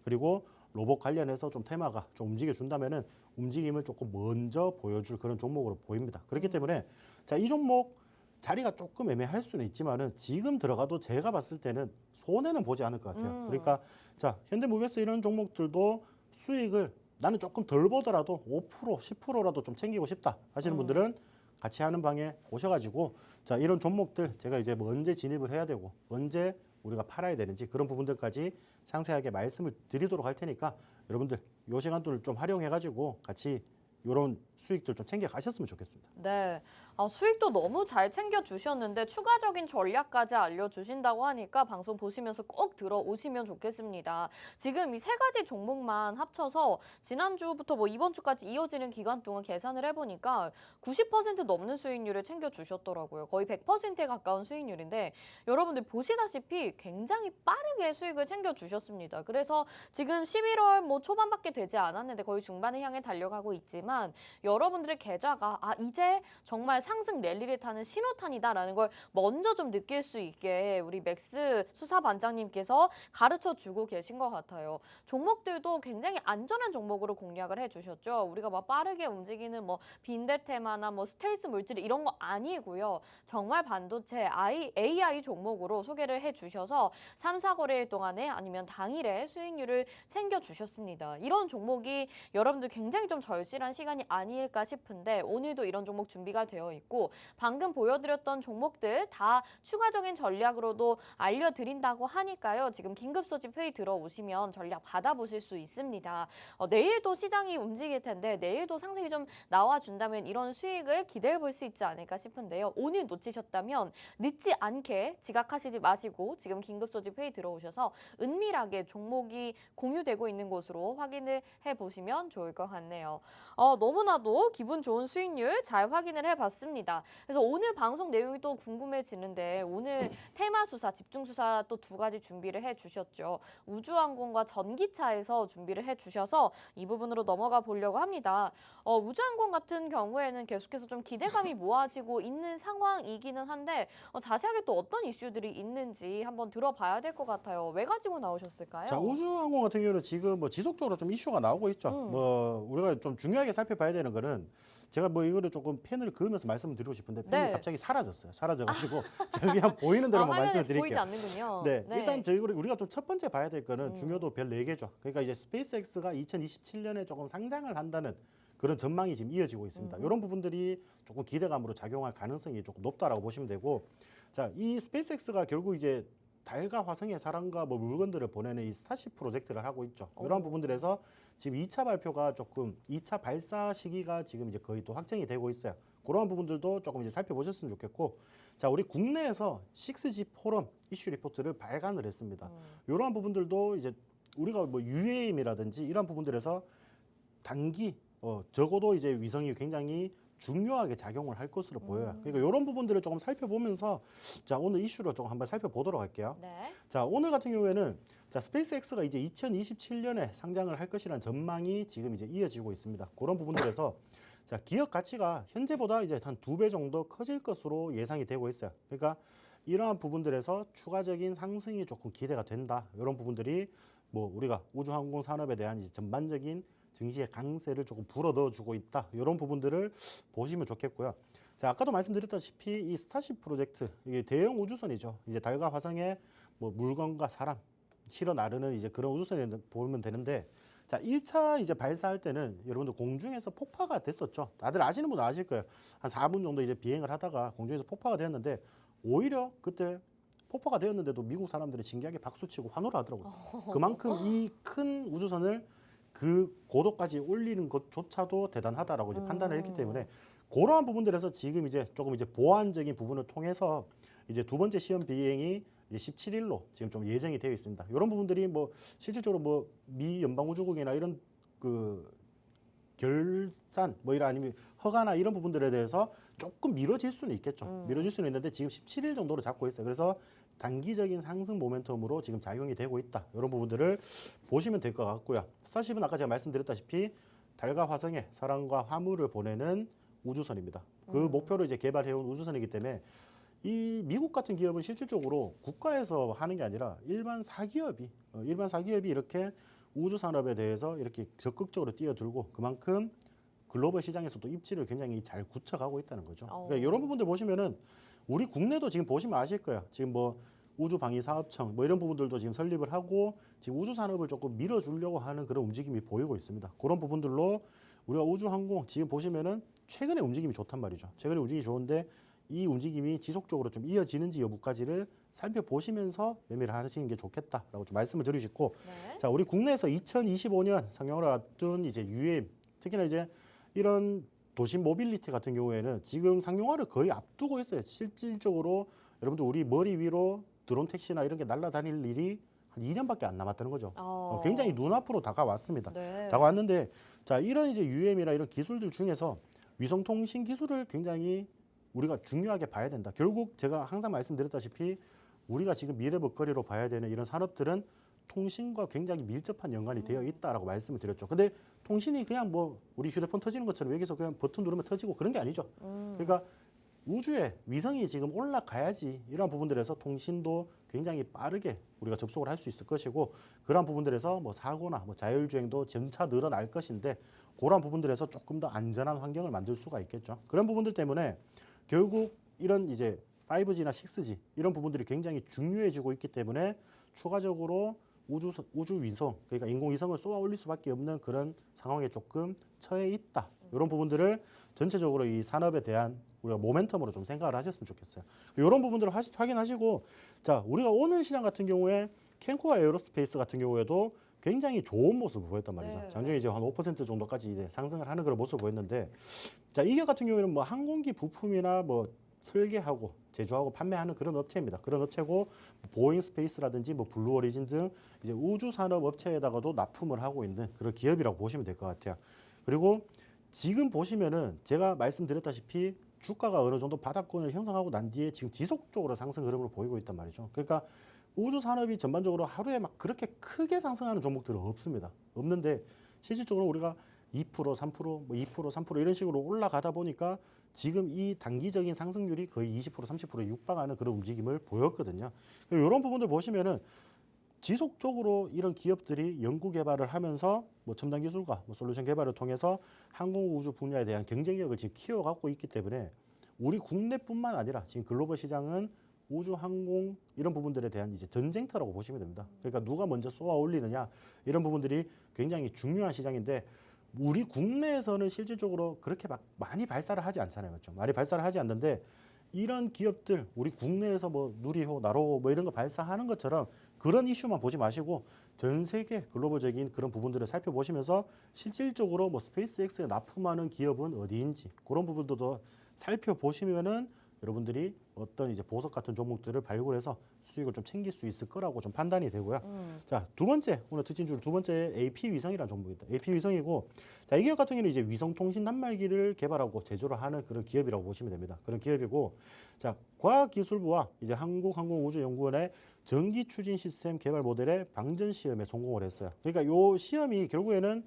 그리고 로봇 관련해서 좀 테마가 좀 움직여준다면은 움직임을 조금 먼저 보여줄 그런 종목으로 보입니다. 그렇기 때문에 자, 이 종목 자리가 조금 애매할 수는 있지만은 지금 들어가도 제가 봤을 때는 손해는 보지 않을 것 같아요. 그러니까 자, 현대모비스 이런 종목들도 수익을 나는 조금 덜 보더라도 5%, 10%라도 좀 챙기고 싶다 하시는 분들은 같이 하는 방에 오셔가지고 자, 이런 종목들 제가 이제 뭐 언제 진입을 해야 되고 언제 우리가 팔아야 되는지 그런 부분들까지 상세하게 말씀을 드리도록 할 테니까 여러분들 요 시간들을 좀 활용해가지고 같이 이런 수익들 좀 챙겨 가셨으면 좋겠습니다. 네. 수익도 너무 잘 챙겨주셨는데 추가적인 전략까지 알려주신다고 하니까 방송 보시면서 꼭 들어오시면 좋겠습니다. 지금 이 세 가지 종목만 합쳐서 지난주부터 뭐 이번 주까지 이어지는 기간 동안 계산을 해보니까 90% 넘는 수익률을 챙겨주셨더라고요. 거의 100%에 가까운 수익률인데 여러분들 보시다시피 굉장히 빠르게 수익을 챙겨주셨습니다. 그래서 지금 11월 뭐 초반밖에 되지 않았는데 거의 중반을 향해 달려가고 있지만 여러분들의 계좌가 이제 정말 상승 랠리를 타는 신호탄이다라는 걸 먼저 좀 느낄 수 있게 우리 맥스 수사반장님께서 가르쳐주고 계신 것 같아요. 종목들도 굉장히 안전한 종목으로 공략을 해주셨죠. 우리가 막 빠르게 움직이는 뭐 빈대테마나 뭐 스텔스 물질 이런 거 아니고요. 정말 반도체 AI 종목으로 소개를 해주셔서 3, 4거래일 동안에 아니면 당일에 수익률을 챙겨주셨습니다. 이런 종목이 여러분들 굉장히 좀 절실한 시간이 아닐까 싶은데 오늘도 이런 종목 준비가 되어 있고 방금 보여드렸던 종목들 다 추가적인 전략으로도 알려드린다고 하니까요. 지금 긴급 소집 회의 들어오시면 전략 받아보실 수 있습니다. 내일도 시장이 움직일 텐데 내일도 상승이 좀 나와준다면 이런 수익을 기대해 볼 수 있지 않을까 싶은데요. 오늘 놓치셨다면 늦지 않게 지각하시지 마시고 지금 긴급 소집 회의 들어오셔서 은밀하게 종목이 공유되고 있는 곳으로 확인을 해보시면 좋을 것 같네요. 너무나도 기분 좋은 수익률 잘 확인을 해봤습니다. 그래서 오늘 방송 내용이 또 궁금해지는데 오늘 테마 수사, 집중 수사 또 두 가지 준비를 해주셨죠. 우주항공과 전기차에서 준비를 해주셔서 이 부분으로 넘어가 보려고 합니다. 우주항공 같은 경우에는 계속해서 좀 기대감이 모아지고 있는 상황이기는 한데 자세하게 또 어떤 이슈들이 있는지 한번 들어봐야 될 것 같아요. 왜 가지고 나오셨을까요? 자, 우주항공 같은 경우는 지금 뭐 지속적으로 좀 이슈가 나오고 있죠. 뭐 우리가 좀 중요하게 살펴봐야 되는 거는 제가 뭐 이거를 조금 펜을 그으면서 말씀을 드리고 싶은데 펜이 네. 갑자기 사라졌어요. 사라져가지고 제가 그냥 보이는 대로만 말씀을 화면에서 보이지 드릴게요. 않는군요. 네, 일단 저희 우리가 좀 첫 번째 봐야 될 거는 중요도 별 4개죠. 그러니까 이제 스페이스X가 2027년에 조금 상장을 한다는 그런 전망이 지금 이어지고 있습니다. 이런 부분들이 조금 기대감으로 작용할 가능성이 조금 높다라고 보시면 되고, 자, 이 스페이스X가 결국 이제 달과 화성에 사람과 뭐 물건들을 보내는 이 스타쉽 프로젝트를 하고 있죠. 이런 부분들에서 지금 2차 발표가 조금 2차 발사 시기가 지금 이제 거의 또 확정이 되고 있어요. 그런 부분들도 조금 이제 살펴보셨으면 좋겠고, 자, 우리 국내에서 6G 포럼 이슈 리포트를 발간을 했습니다. 이러한 부분들도 이제 우리가 뭐 UAM이라든지 이런 부분들에서 단기 적어도 이제 위성이 굉장히 중요하게 작용을 할 것으로 보여요. 그러니까 이런 부분들을 조금 살펴보면서 자, 오늘 이슈를 조금 한번 살펴보도록 할게요. 네. 자, 오늘 같은 경우에는 자, 스페이스X가 이제 2027년에 상장을 할 것이라는 전망이 지금 이제 이어지고 있습니다. 그런 부분들에서 자, 기업 가치가 현재보다 이제 한 2배 정도 커질 것으로 예상이 되고 있어요. 그러니까 이러한 부분들에서 추가적인 상승이 조금 기대가 된다. 이런 부분들이 뭐 우리가 우주항공 산업에 대한 이제 전반적인 증시의 강세를 조금 불어넣어주고 있다. 이런 부분들을 보시면 좋겠고요. 자, 아까도 말씀드렸다시피 이 스타쉽 프로젝트 이게 대형 우주선이죠. 이제 달과 화성에 뭐 물건과 사람 실어 나르는 이제 그런 우주선이 보면 되는데, 자, 1차 이제 발사할 때는 여러분들 공중에서 폭파가 됐었죠. 다들 아시는 분은 아실 거예요. 한 4분 정도 이제 비행을 하다가 공중에서 폭파가 되었는데 오히려 그때 폭파가 되었는데도 미국 사람들이 신기하게 박수치고 환호를 하더라고요. 그만큼 이 큰 우주선을 그 고도까지 올리는 것조차도 대단하다라고 이제 판단을 했기 때문에 그러한 부분들에서 지금 이제 조금 이제 보완적인 부분을 통해서 이제 두 번째 시험 비행이 이제 17일로 지금 좀 예정이 되어 있습니다. 이런 부분들이 뭐 실질적으로 뭐 미 연방우주국이나 이런 그 결산 뭐 이런 아니면 허가나 이런 부분들에 대해서 조금 미뤄질 수는 있겠죠. 미뤄질 수는 있는데 지금 17일 정도로 잡고 있어요. 그래서 단기적인 상승 모멘텀으로 지금 작용이 되고 있다. 이런 부분들을 보시면 될 것 같고요. 스타쉽은 아까 제가 말씀드렸다시피 달과 화성에 사람과 화물을 보내는 우주선입니다. 그 목표로 이제 개발해온 우주선이기 때문에 이 미국 같은 기업은 실질적으로 국가에서 하는 게 아니라 일반 사기업이 이렇게 우주 산업에 대해서 이렇게 적극적으로 뛰어들고 그만큼 글로벌 시장에서도 입지를 굉장히 잘 굳혀가고 있다는 거죠. 그러니까 이런 부분들 보시면은 우리 국내도 지금 보시면 아실 거예요. 지금 뭐 우주방위사업청 뭐 이런 부분들도 지금 설립을 하고 지금 우주 산업을 조금 밀어주려고 하는 그런 움직임이 보이고 있습니다. 그런 부분들로 우리가 우주항공 지금 보시면은 최근에 움직임이 좋단 말이죠. 최근에 움직임이 좋은데 이 움직임이 지속적으로 좀 이어지는지 여부까지를 살펴보시면서 매매를 하시는 게 좋겠다라고 좀 말씀을 드리고 싶고, 네. 자 우리 국내에서 2025년 상용을 앞둔 이제 UAM 특히나 이제 이런 도심 모빌리티 같은 경우에는 지금 상용화를 거의 앞두고 있어요. 실질적으로 여러분들 우리 머리 위로 드론 택시나 이런 게 날아다닐 일이 한 2년밖에 안 남았다는 거죠. 굉장히 눈앞으로 다가왔습니다. 네. 다가왔는데 자 이런 이제 UAM이나 이런 기술들 중에서 위성통신 기술을 굉장히 우리가 중요하게 봐야 된다. 결국 제가 항상 말씀드렸다시피 우리가 지금 미래 먹거리로 봐야 되는 이런 산업들은 통신과 굉장히 밀접한 연관이 되어 있다라고 말씀을 드렸죠. 근데 통신이 그냥 뭐 우리 휴대폰 터지는 것처럼 여기서 그냥 버튼 누르면 터지고 그런 게 아니죠. 그러니까 우주에 위성이 지금 올라가야지 이런 부분들에서 통신도 굉장히 빠르게 우리가 접속을 할 수 있을 것이고 그런 부분들에서 뭐 사고나 뭐 자율주행도 점차 늘어날 것인데 그런 부분들에서 조금 더 안전한 환경을 만들 수가 있겠죠. 그런 부분들 때문에 결국 이런 이제 5G나 6G 이런 부분들이 굉장히 중요해지고 있기 때문에 추가적으로 우주 위성 그러니까 인공위성을 쏘아 올릴 수밖에 없는 그런 상황에 조금 처해 있다. 이런 부분들을 전체적으로 이 산업에 대한 우리가 모멘텀으로 좀 생각을 하셨으면 좋겠어요. 이런 부분들을 확인하시고 자 우리가 오늘 시장 같은 경우에 캔코아 에어로스페이스 같은 경우에도 굉장히 좋은 모습을 보였단 말이죠. 네. 장중에 이제 한 5% 정도까지 이제 상승을 하는 그런 모습을 보였는데 자 이 기업 같은 경우에는 뭐 항공기 부품이나 뭐 설계하고 제조하고 판매하는 그런 업체입니다. 그런 업체고 보잉 스페이스라든지 뭐 블루 오리진 등 이제 우주 산업 업체에다가도 납품을 하고 있는 그런 기업이라고 보시면 될 것 같아요. 그리고 지금 보시면은 제가 말씀드렸다시피 주가가 어느 정도 바닥권을 형성하고 난 뒤에 지금 지속적으로 상승 흐름을 보이고 있단 말이죠. 그러니까 우주 산업이 전반적으로 하루에 막 그렇게 크게 상승하는 종목들은 없습니다. 없는데 실질적으로 우리가 2%, 3%, 뭐 2%, 3% 이런 식으로 올라가다 보니까 지금 이 단기적인 상승률이 거의 20%, 30%에 육박하는 그런 움직임을 보였거든요. 이런 부분들 보시면은 지속적으로 이런 기업들이 연구 개발을 하면서 뭐 첨단 기술과 뭐 솔루션 개발을 통해서 항공 우주 분야에 대한 경쟁력을 지금 키워가고 있기 때문에 우리 국내뿐만 아니라 지금 글로벌 시장은 우주 항공 이런 부분들에 대한 이제 전쟁터라고 보시면 됩니다. 그러니까 누가 먼저 쏘아 올리느냐 이런 부분들이 굉장히 중요한 시장인데 우리 국내에서는 실질적으로 그렇게 막 많이 발사를 하지 않잖아요. 맞죠? 많이 발사를 하지 않는데 이런 기업들 우리 국내에서 뭐 누리호, 나로호 뭐 이런 거 발사하는 것처럼 그런 이슈만 보지 마시고 전 세계 글로벌적인 그런 부분들을 살펴보시면서 실질적으로 뭐 스페이스X에 납품하는 기업은 어디인지 그런 부분도 살펴보시면은 여러분들이 어떤 이제 보석 같은 종목들을 발굴해서 수익을 좀 챙길 수 있을 거라고 좀 판단이 되고요. 자, 두 번째 오늘 특징주 두 번째 AP 위성이라는 종목입니다. AP 위성이고 자, 이 기업 같은 경우는 이제 위성 통신 단말기를 개발하고 제조를 하는 그런 기업이라고 보시면 됩니다. 그런 기업이고 자, 과학기술부와 이제 한국항공우주연구원의 전기 추진 시스템 개발 모델의 방전 시험에 성공을 했어요. 그러니까 요 시험이 결국에는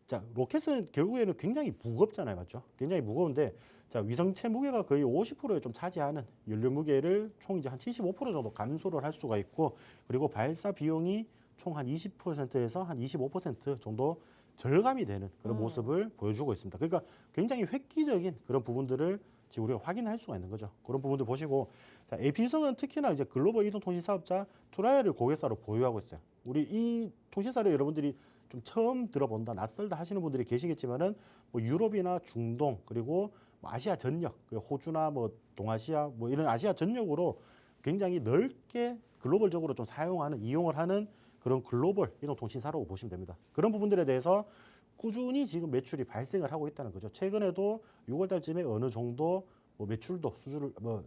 자, 로켓은 결국에는 굉장히 무겁잖아요. 맞죠? 굉장히 무거운데 자, 위성체 무게가 거의 50%에 좀 차지하는 연료 무게를 총 이제 한 75% 정도 감소를 할 수가 있고 그리고 발사 비용이 총 한 20%에서 한 25% 정도 절감이 되는 그런 모습을 보여주고 있습니다. 그러니까 굉장히 획기적인 그런 부분들을 지금 우리가 확인할 수가 있는 거죠. 그런 부분들 보시고 자, AP위성은 특히나 이제 글로벌 이동 통신 사업자 투라이얼을 고객사로 보유하고 있어요. 우리 이 통신사를 여러분들이 좀 처음 들어본다, 낯설다 하시는 분들이 계시겠지만은 뭐 유럽이나 중동 그리고 뭐 아시아 전역, 호주나 뭐 동아시아 뭐 이런 아시아 전역으로 굉장히 넓게 글로벌적으로 좀 이용을 하는 그런 글로벌 이동통신사라고 보시면 됩니다. 그런 부분들에 대해서 꾸준히 지금 매출이 발생을 하고 있다는 거죠. 최근에도 6월 달쯤에 어느 정도 뭐 매출도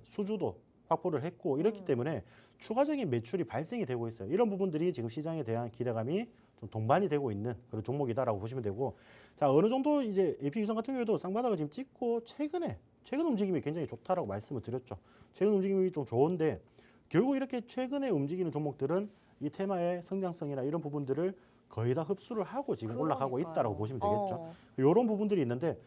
수주도 확보를 했고 이렇기 때문에 추가적인 매출이 발생이 되고 있어요. 이런 부분들이 지금 시장에 대한 기대감이 좀 동반이 되고 있는 그런 종목이다라고 보시면 되고, 자 어느 정도 이제 AP위성 같은 경우에도 쌍바닥을 지금 찍고 최근 움직임이 굉장히 좋다라고 말씀을 드렸죠. 최근 움직임이 좀 좋은데 결국 이렇게 최근에 움직이는 종목들은 이 테마의 성장성이나 이런 부분들을 거의 다 흡수를 하고 지금 올라가고 그러니까요. 있다라고 보시면 되겠죠. 이런 부분들이 있는데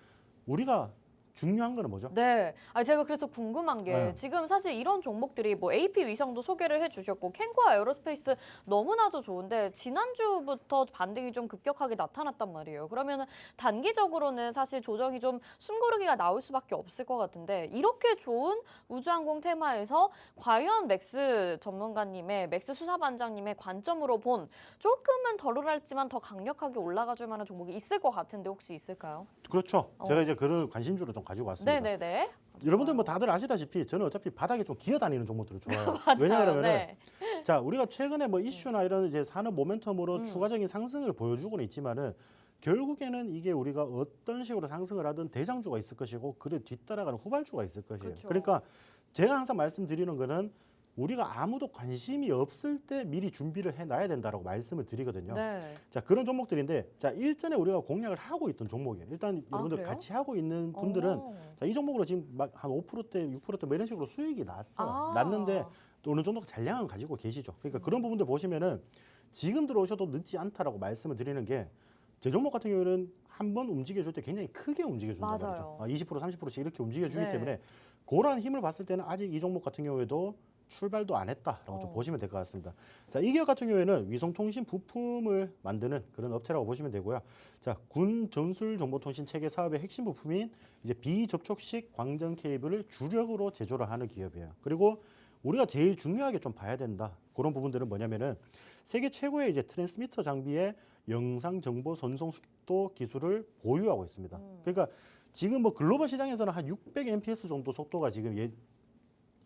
우리가 중요한 거는 뭐죠? 네. 제가 그래서 궁금한 게 네. 지금 사실 이런 종목들이 뭐 AP 위성도 소개를 해주셨고 캔코아 에어로스페이스 너무나도 좋은데 지난주부터 반등이 좀 급격하게 나타났단 말이에요. 그러면 단기적으로는 사실 조정이 좀 숨고르기가 나올 수밖에 없을 것 같은데 이렇게 좋은 우주항공 테마에서 과연 맥스 전문가님의 맥스 수사반장님의 관점으로 본 조금은 덜올랐지만 더 강력하게 올라가줄 만한 종목이 있을 것 같은데 혹시 있을까요? 그렇죠. 제가 이제 그런 관심주를 좀 가지고 왔습니다. 네네네. 여러분들 뭐 다들 아시다시피 저는 어차피 바닥에 좀 기어다니는 종목들을 좋아해요. 맞아요. 왜냐하면 네. 자 우리가 최근에 뭐 이슈나 이런 이제 산업 모멘텀으로 추가적인 상승을 보여주고는 있지만은 결국에는 이게 우리가 어떤 식으로 상승을 하든 대장주가 있을 것이고 그를 뒤따라가는 후발주가 있을 것이에요. 그렇죠. 그러니까 제가 항상 말씀드리는 거는 우리가 아무도 관심이 없을 때 미리 준비를 해놔야 된다라고 말씀을 드리거든요. 네. 자 그런 종목들인데 자 일전에 우리가 공략을 하고 있던 종목이에요. 일단 여러분들 그래요? 같이 하고 있는 분들은 자, 이 종목으로 지금 막 한 5%대, 6%대 뭐 이런 식으로 수익이 났어요. 났는데 또 어느 정도 잔량은 가지고 계시죠. 그러니까 그런 부분들 보시면은 지금 들어오셔도 늦지 않다라고 말씀을 드리는 게 제 종목 같은 경우에는 한 번 움직여줄 때 굉장히 크게 움직여준단 맞아요. 말이죠. 20%, 30%씩 이렇게 움직여주기 네. 때문에 그러한 힘을 봤을 때는 아직 이 종목 같은 경우에도 출발도 안 했다라고 좀 어. 보시면 될 것 같습니다. 자, 이 기업 같은 경우에는 위성통신 부품을 만드는 그런 업체라고 보시면 되고요. 자, 군 전술 정보통신 체계 사업의 핵심 부품인 이제 비접촉식 광전 케이블을 주력으로 제조를 하는 기업이에요. 그리고 우리가 제일 중요하게 좀 봐야 된다. 그런 부분들은 뭐냐면은 세계 최고의 이제 트랜스미터 장비의 영상 정보 전송 속도 기술을 보유하고 있습니다. 그러니까 지금 뭐 글로벌 시장에서는 한 600 Mbps 정도 속도가 지금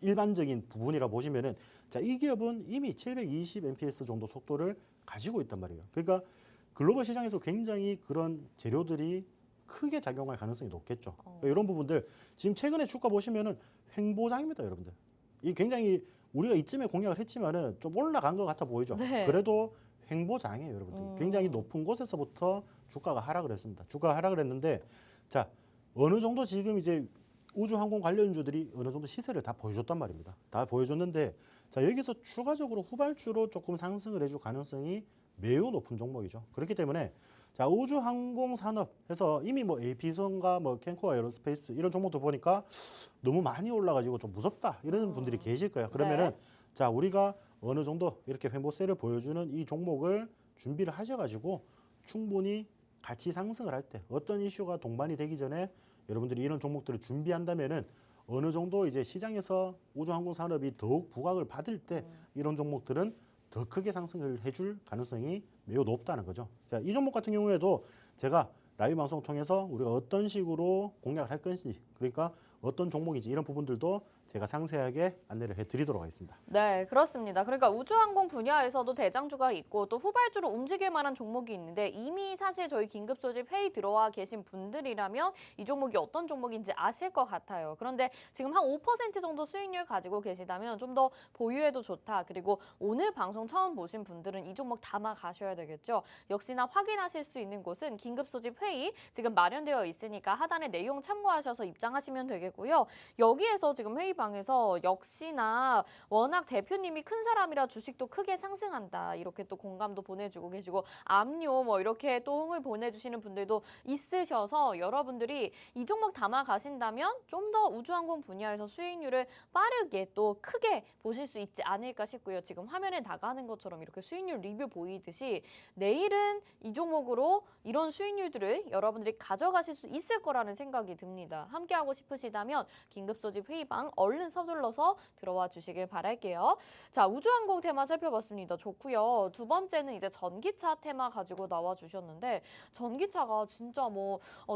일반적인 부분이라 보시면은 자, 이 기업은 이미 720 Mbps 정도 속도를 가지고 있단 말이에요. 그러니까 글로벌 시장에서 굉장히 그런 재료들이 크게 작용할 가능성이 높겠죠. 그러니까 이런 부분들 지금 최근에 주가 보시면은 횡보장입니다, 여러분들. 이 굉장히 우리가 이쯤에 공략을 했지만은 좀 올라간 것 같아 보이죠. 네. 그래도 횡보장이에요, 여러분들. 굉장히 높은 곳에서부터 주가가 하락을 했습니다. 주가가 하락을 했는데 자, 어느 정도 지금 이제 우주항공 관련주들이 어느 정도 시세를 다 보여줬단 말입니다. 다 보여줬는데 자 여기서 추가적으로 후발주로 조금 상승을 해줄 가능성이 매우 높은 종목이죠. 그렇기 때문에 자 우주항공 산업에서 이미 뭐 AP선과 뭐 캔코아 에어로스페이스 이런 종목도 보니까 너무 많이 올라가지고 좀 무섭다 이런 분들이 계실 거예요. 그러면은 네. 자 우리가 어느 정도 이렇게 횡보세를 보여주는 이 종목을 준비를 하셔가지고 충분히 같이 상승을 할 때 어떤 이슈가 동반이 되기 전에 여러분들이 이런 종목들을 준비한다면은 어느 정도 이제 시장에서 우주항공 산업이 더욱 부각을 받을 때 이런 종목들은 더 크게 상승을 해줄 가능성이 매우 높다는 거죠. 자, 이 종목 같은 경우에도 제가 라이브 방송을 통해서 우리가 어떤 식으로 공략을 할 건지 그러니까 어떤 종목인지 이런 부분들도 제가 상세하게 안내를 해드리도록 하겠습니다. 네, 그렇습니다. 그러니까 우주항공 분야에서도 대장주가 있고 또 후발주로 움직일 만한 종목이 있는데 이미 사실 저희 긴급소집 회의 들어와 계신 분들이라면 이 종목이 어떤 종목인지 아실 것 같아요. 그런데 지금 한 5% 정도 수익률 가지고 계시다면 좀 더 보유해도 좋다. 그리고 오늘 방송 처음 보신 분들은 이 종목 담아 가셔야 되겠죠. 역시나 확인하실 수 있는 곳은 긴급소집 회의 지금 마련되어 있으니까 하단에 내용 참고하셔서 입장하시면 되겠고요. 여기에서 지금 회의방에서 역시나 워낙 대표님이 큰 사람이라 주식도 크게 상승한다. 이렇게 또 공감도 보내주고 계시고 압류 뭐 이렇게 또 홍을 보내주시는 분들도 있으셔서 여러분들이 이 종목 담아 가신다면 좀 더 우주항공 분야에서 수익률을 빠르게 또 크게 보실 수 있지 않을까 싶고요. 지금 화면에 나가는 것처럼 이렇게 수익률 리뷰 보이듯이 내일은 이 종목으로 이런 수익률들을 여러분들이 가져가실 수 있을 거라는 생각이 듭니다. 함께 함께하고 싶으시다면 긴급 소집 회의방 얼른 서둘러서 들어와 주시길 바랄게요. 자, 우주항공 테마 살펴봤습니다. 좋고요. 두 번째는 이제 전기차 테마 가지고 나와 주셨는데 전기차가 진짜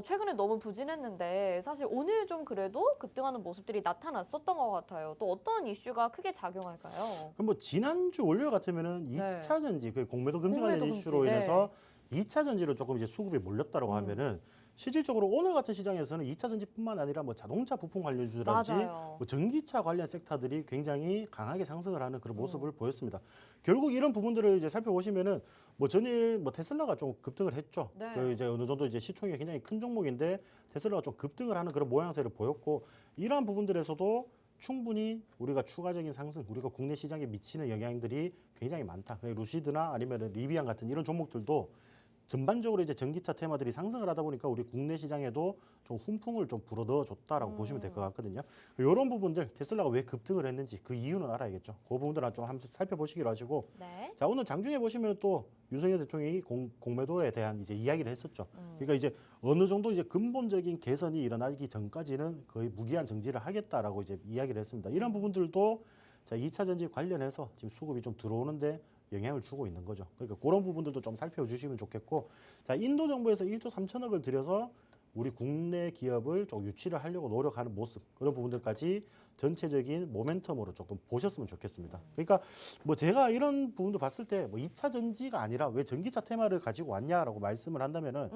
최근에 너무 부진했는데 사실 오늘 좀 그래도 급등하는 모습들이 나타났었던 것 같아요. 또 어떤 이슈가 크게 작용할까요? 그럼 뭐 지난주 월요일 같으면은 네. 2차 전지, 그 공매도 금지 공매도 관련 금지, 이슈로 네. 인해서 2차 전지로 조금 이제 수급이 몰렸다고 하면은 실질적으로 오늘 같은 시장에서는 2차 전지뿐만 아니라 뭐 자동차 부품 관련주라든지 맞아요. 뭐 전기차 관련 섹터들이 굉장히 강하게 상승을 하는 그런 모습을 보였습니다. 결국 이런 부분들을 이제 살펴보시면은 뭐 전일 뭐 테슬라가 좀 급등을 했죠. 네. 그 이제 어느 정도 이제 시총이 굉장히 큰 종목인데 테슬라가 좀 급등을 하는 그런 모양새를 보였고 이러한 부분들에서도 충분히 우리가 추가적인 상승, 우리가 국내 시장에 미치는 영향들이 굉장히 많다. 루시드나 아니면 리비안 같은 이런 종목들도 전반적으로 이제 전기차 테마들이 상승을 하다 보니까 우리 국내 시장에도 좀 훈풍을 좀 불어넣어 줬다라고 보시면 될 것 같거든요. 이런 부분들 테슬라가 왜 급등을 했는지 그 이유는 알아야겠죠. 그 부분들은 좀 한번 살펴보시기로 하시고. 네. 자, 오늘 장중에 보시면 또 윤석열 대통령이 공매도에 대한 이제 이야기를 했었죠. 그러니까 이제 어느 정도 이제 근본적인 개선이 일어나기 전까지는 거의 무기한 정지를 하겠다라고 이제 이야기를 했습니다. 이런 부분들도 자, 2차 전지 관련해서 지금 수급이 좀 들어오는데 영향을 주고 있는 거죠. 그러니까 그런 부분들도 좀 살펴주시면 좋겠고, 자, 인도 정부에서 1조 3천억을 들여서 우리 국내 기업을 좀 유치를 하려고 노력하는 모습, 그런 부분들까지 전체적인 모멘텀으로 조금 보셨으면 좋겠습니다. 그러니까 뭐 제가 이런 부분도 봤을 때 뭐 2차 전지가 아니라 왜 전기차 테마를 가지고 왔냐라고 말씀을 한다면은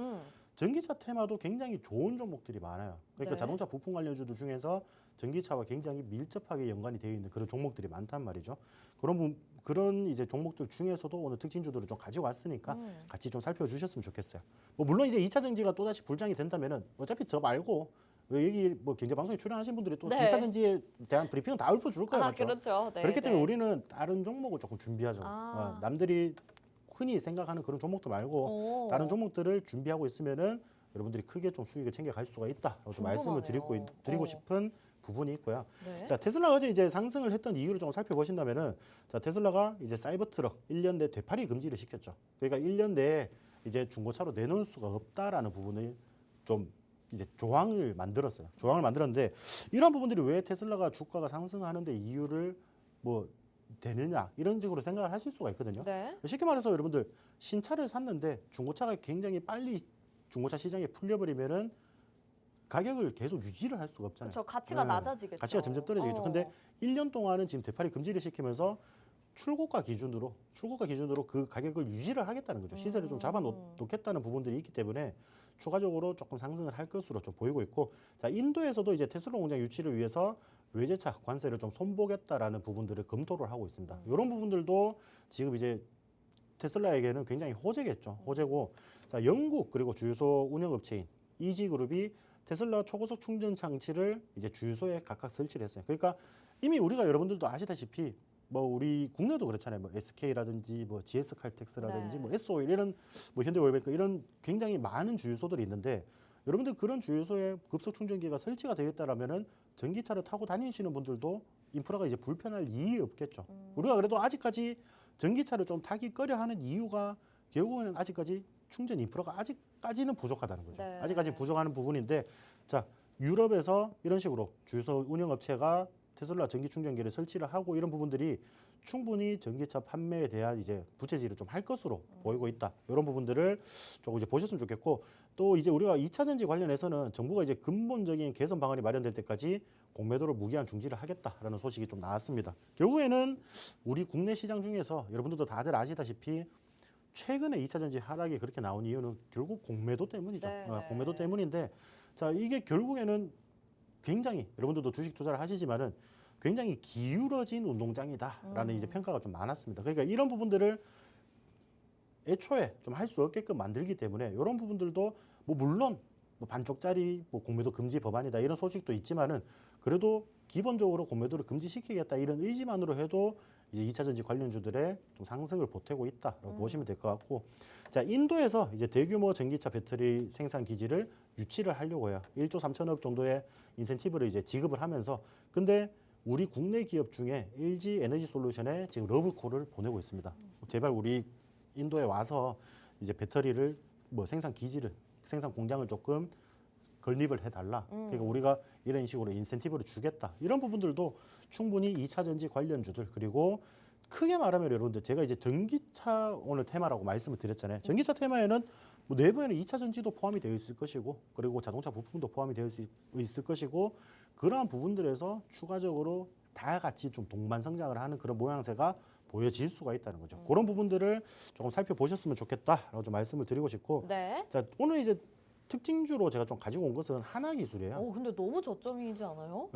전기차 테마도 굉장히 좋은 종목들이 많아요. 그러니까 네. 자동차 부품 관련주들 중에서 전기차와 굉장히 밀접하게 연관이 되어 있는 그런 종목들이 많단 말이죠. 그런 이제 종목들 중에서도 오늘 특징주들을 좀 가지고 왔으니까 같이 좀 살펴주셨으면 좋겠어요. 뭐 물론 이제 2차 전지가 또 다시 불장이 된다면은 어차피 저 말고 왜 여기 뭐 경제방송에 출연하신 분들이 또 네. 2차 전지에 대한 브리핑은 다 읊어줄 거예요, 맞죠? 그렇죠. 네, 그렇기 때문에 네. 우리는 다른 종목을 조금 준비하죠. 아. 남들이 흔히 생각하는 그런 종목도 말고 오. 다른 종목들을 준비하고 있으면은 여러분들이 크게 좀 수익을 챙겨갈 수가 있다라고 좀 말씀을 드리고 싶은 부분이 있고요. 네. 자, 테슬라가 어제 이제 상승을 했던 이유를 좀 살펴보신다면은 자, 테슬라가 이제 사이버트럭 1년 내 되팔이 금지를 시켰죠. 그러니까 1년 내에 이제 중고차로 내놓을 수가 없다라는 부분을 좀 이제 조항을 만들었어요. 조항을 만들었는데 이런 부분들이 왜 테슬라가 주가가 상승하는데 이유를 뭐 되느냐 이런 식으로 생각을 하실 수가 있거든요. 네. 쉽게 말해서 여러분들 신차를 샀는데 중고차가 굉장히 빨리 중고차 시장에 풀려버리면은 가격을 계속 유지를 할 수가 없잖아요. 그렇죠. 가치가 네. 낮아지겠죠. 가치가 점점 떨어지겠죠. 근데 1년 동안은 지금 되팔이 금지를 시키면서 출고가 기준으로 그 가격을 유지를 하겠다는 거죠. 시세를 좀 잡아 놓겠다는 부분들이 있기 때문에 추가적으로 조금 상승을 할 것으로 좀 보이고 있고, 자, 인도에서도 이제 테슬라 공장 유치를 위해서 외제차 관세를 좀 손보겠다라는 부분들을 검토를 하고 있습니다. 이런 부분들도 지금 이제 테슬라에게는 굉장히 호재겠죠. 호재고, 자, 영국 그리고 주유소 운영업체인 이지그룹이 테슬라 초고속 충전 장치를 이제 주유소에 각각 설치를 했어요. 그러니까 이미 우리가 여러분들도 아시다시피 뭐 우리 국내도 그렇잖아요. 뭐 SK라든지 뭐 GS 칼텍스라든지 네. 뭐 S-오일 이런 뭐 현대오일뱅크 이런 굉장히 많은 주유소들이 있는데 여러분들 그런 주유소에 급속 충전기가 설치가 되어 있다라면은 전기차를 타고 다니시는 분들도 인프라가 이제 불편할 이유 없겠죠. 우리가 그래도 아직까지 전기차를 좀 타기 꺼려하는 이유가 결국에는 아직까지 충전 인프라가 아직까지는 부족하다는 거죠. 네. 아직까지 부족하는 부분인데, 자, 유럽에서 이런 식으로 주유소 운영업체가 테슬라 전기 충전기를 설치를 하고 이런 부분들이 충분히 전기차 판매에 대한 이제 부채질을 좀 할 것으로 보이고 있다. 이런 부분들을 조금 이제 보셨으면 좋겠고, 또 이제 우리가 2차 전지 관련해서는 정부가 이제 근본적인 개선 방안이 마련될 때까지 공매도를 무기한 중지를 하겠다라는 소식이 좀 나왔습니다. 결국에는 우리 국내 시장 중에서 여러분들도 다들 아시다시피 최근에 2차 전지 하락이 그렇게 나온 이유는 결국 공매도 때문이죠. 네, 네. 공매도 때문인데, 자, 이게 결국에는 굉장히 여러분들도 주식 투자를 하시지만은 굉장히 기울어진 운동장이다라는 이제 평가가 좀 많았습니다. 그러니까 이런 부분들을 애초에 좀 할 수 없게끔 만들기 때문에 이런 부분들도 뭐 물론 뭐 반쪽짜리 뭐 공매도 금지 법안이다 이런 소식도 있지만은 그래도 기본적으로 공매도를 금지시키겠다 이런 의지만으로 해도 이제 2차 전지 관련주들의 좀 상승을 보태고 있다라고 보시면 될 것 같고, 자, 인도에서 이제 대규모 전기차 배터리 생산 기지를 유치를 하려고 해요. 1조 3천억 정도의 인센티브를 이제 지급을 하면서, 근데 우리 국내 기업 중에 LG 에너지 솔루션에 지금 러브콜을 보내고 있습니다. 제발 우리 인도에 와서 이제 배터리를 뭐 생산 공장을 조금 건립을 해달라. 그러니까 우리가 이런 식으로 인센티브를 주겠다. 이런 부분들도 충분히 2차 전지 관련주들 그리고 크게 말하면 여러분들 제가 이제 전기차 오늘 테마라고 말씀을 드렸잖아요. 전기차 테마에는 뭐 내부에는 2차 전지도 포함이 되어 있을 것이고 그리고 자동차 부품도 포함이 되어 있을 것이고 그러한 부분들에서 추가적으로 다 같이 좀 동반 성장을 하는 그런 모양새가 보여질 수가 있다는 거죠. 그런 부분들을 조금 살펴보셨으면 좋겠다라고 좀 말씀을 드리고 싶고 네. 자 오늘 이제 특징주로 제가 좀 가지고 온 것은 하나기술이에요. 근데 너무 저점이지 않아요?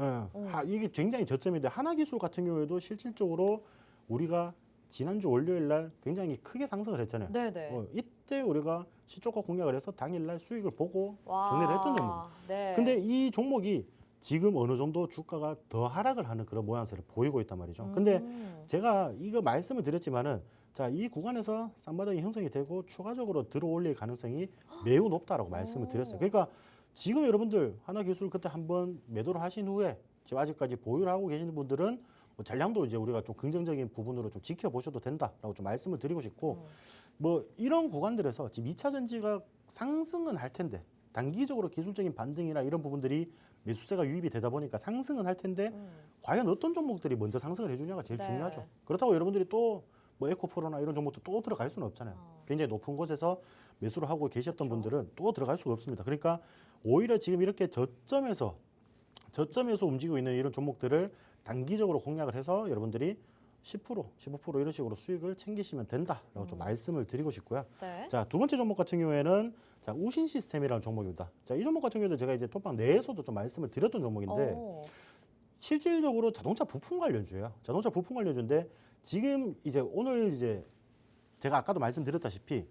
이게 굉장히 저점인데 하나기술 같은 경우에도 실질적으로 우리가 지난주 월요일 날 굉장히 크게 상승을 했잖아요. 네네. 이때 우리가 시초가 공략을 해서 당일 날 수익을 보고 와. 정리를 했던 종목. 네. 근데 이 종목이 지금 어느 정도 주가가 더 하락을 하는 그런 모양새를 보이고 있단 말이죠. 근데 제가 이거 말씀을 드렸지만은 자, 이 구간에서 쌍바닥이 형성이 되고 추가적으로 들어올릴 가능성이 매우 높다라고 말씀을 드렸어요. 그러니까 지금 여러분들 하나기술 그때 한번 매도를 하신 후에 지금 아직까지 보유를 하고 계시는 분들은 뭐 잔량도 이제 우리가 좀 긍정적인 부분으로 좀 지켜보셔도 된다라고 좀 말씀을 드리고 싶고 뭐 이런 구간들에서 지금 2차 전지가 상승은 할 텐데 단기적으로 기술적인 반등이나 이런 부분들이 매수세가 유입이 되다 보니까 상승은 할 텐데 과연 어떤 종목들이 먼저 상승을 해주냐가 제일 네. 중요하죠. 그렇다고 여러분들이 또 뭐 에코프로나 이런 종목도 또 들어갈 수는 없잖아요. 굉장히 높은 곳에서 매수를 하고 계셨던 분들은 또 들어갈 수가 없습니다. 그러니까 오히려 지금 이렇게 저점에서 움직이고 있는 이런 종목들을 단기적으로 공략을 해서 여러분들이 10%, 15% 이런 식으로 수익을 챙기시면 된다라고 좀 말씀을 드리고 싶고요. 네. 자, 두 번째 종목 같은 경우에는 자, 우신 시스템이라는 종목입니다. 자, 이 종목 같은 경우도 제가 이제 톡방 내에서도 좀 말씀을 드렸던 종목인데 오. 실질적으로 자동차 부품 관련주예요. 자동차 부품 관련주인데 지금 이제 오늘 이제 제가 아까도 말씀드렸다시피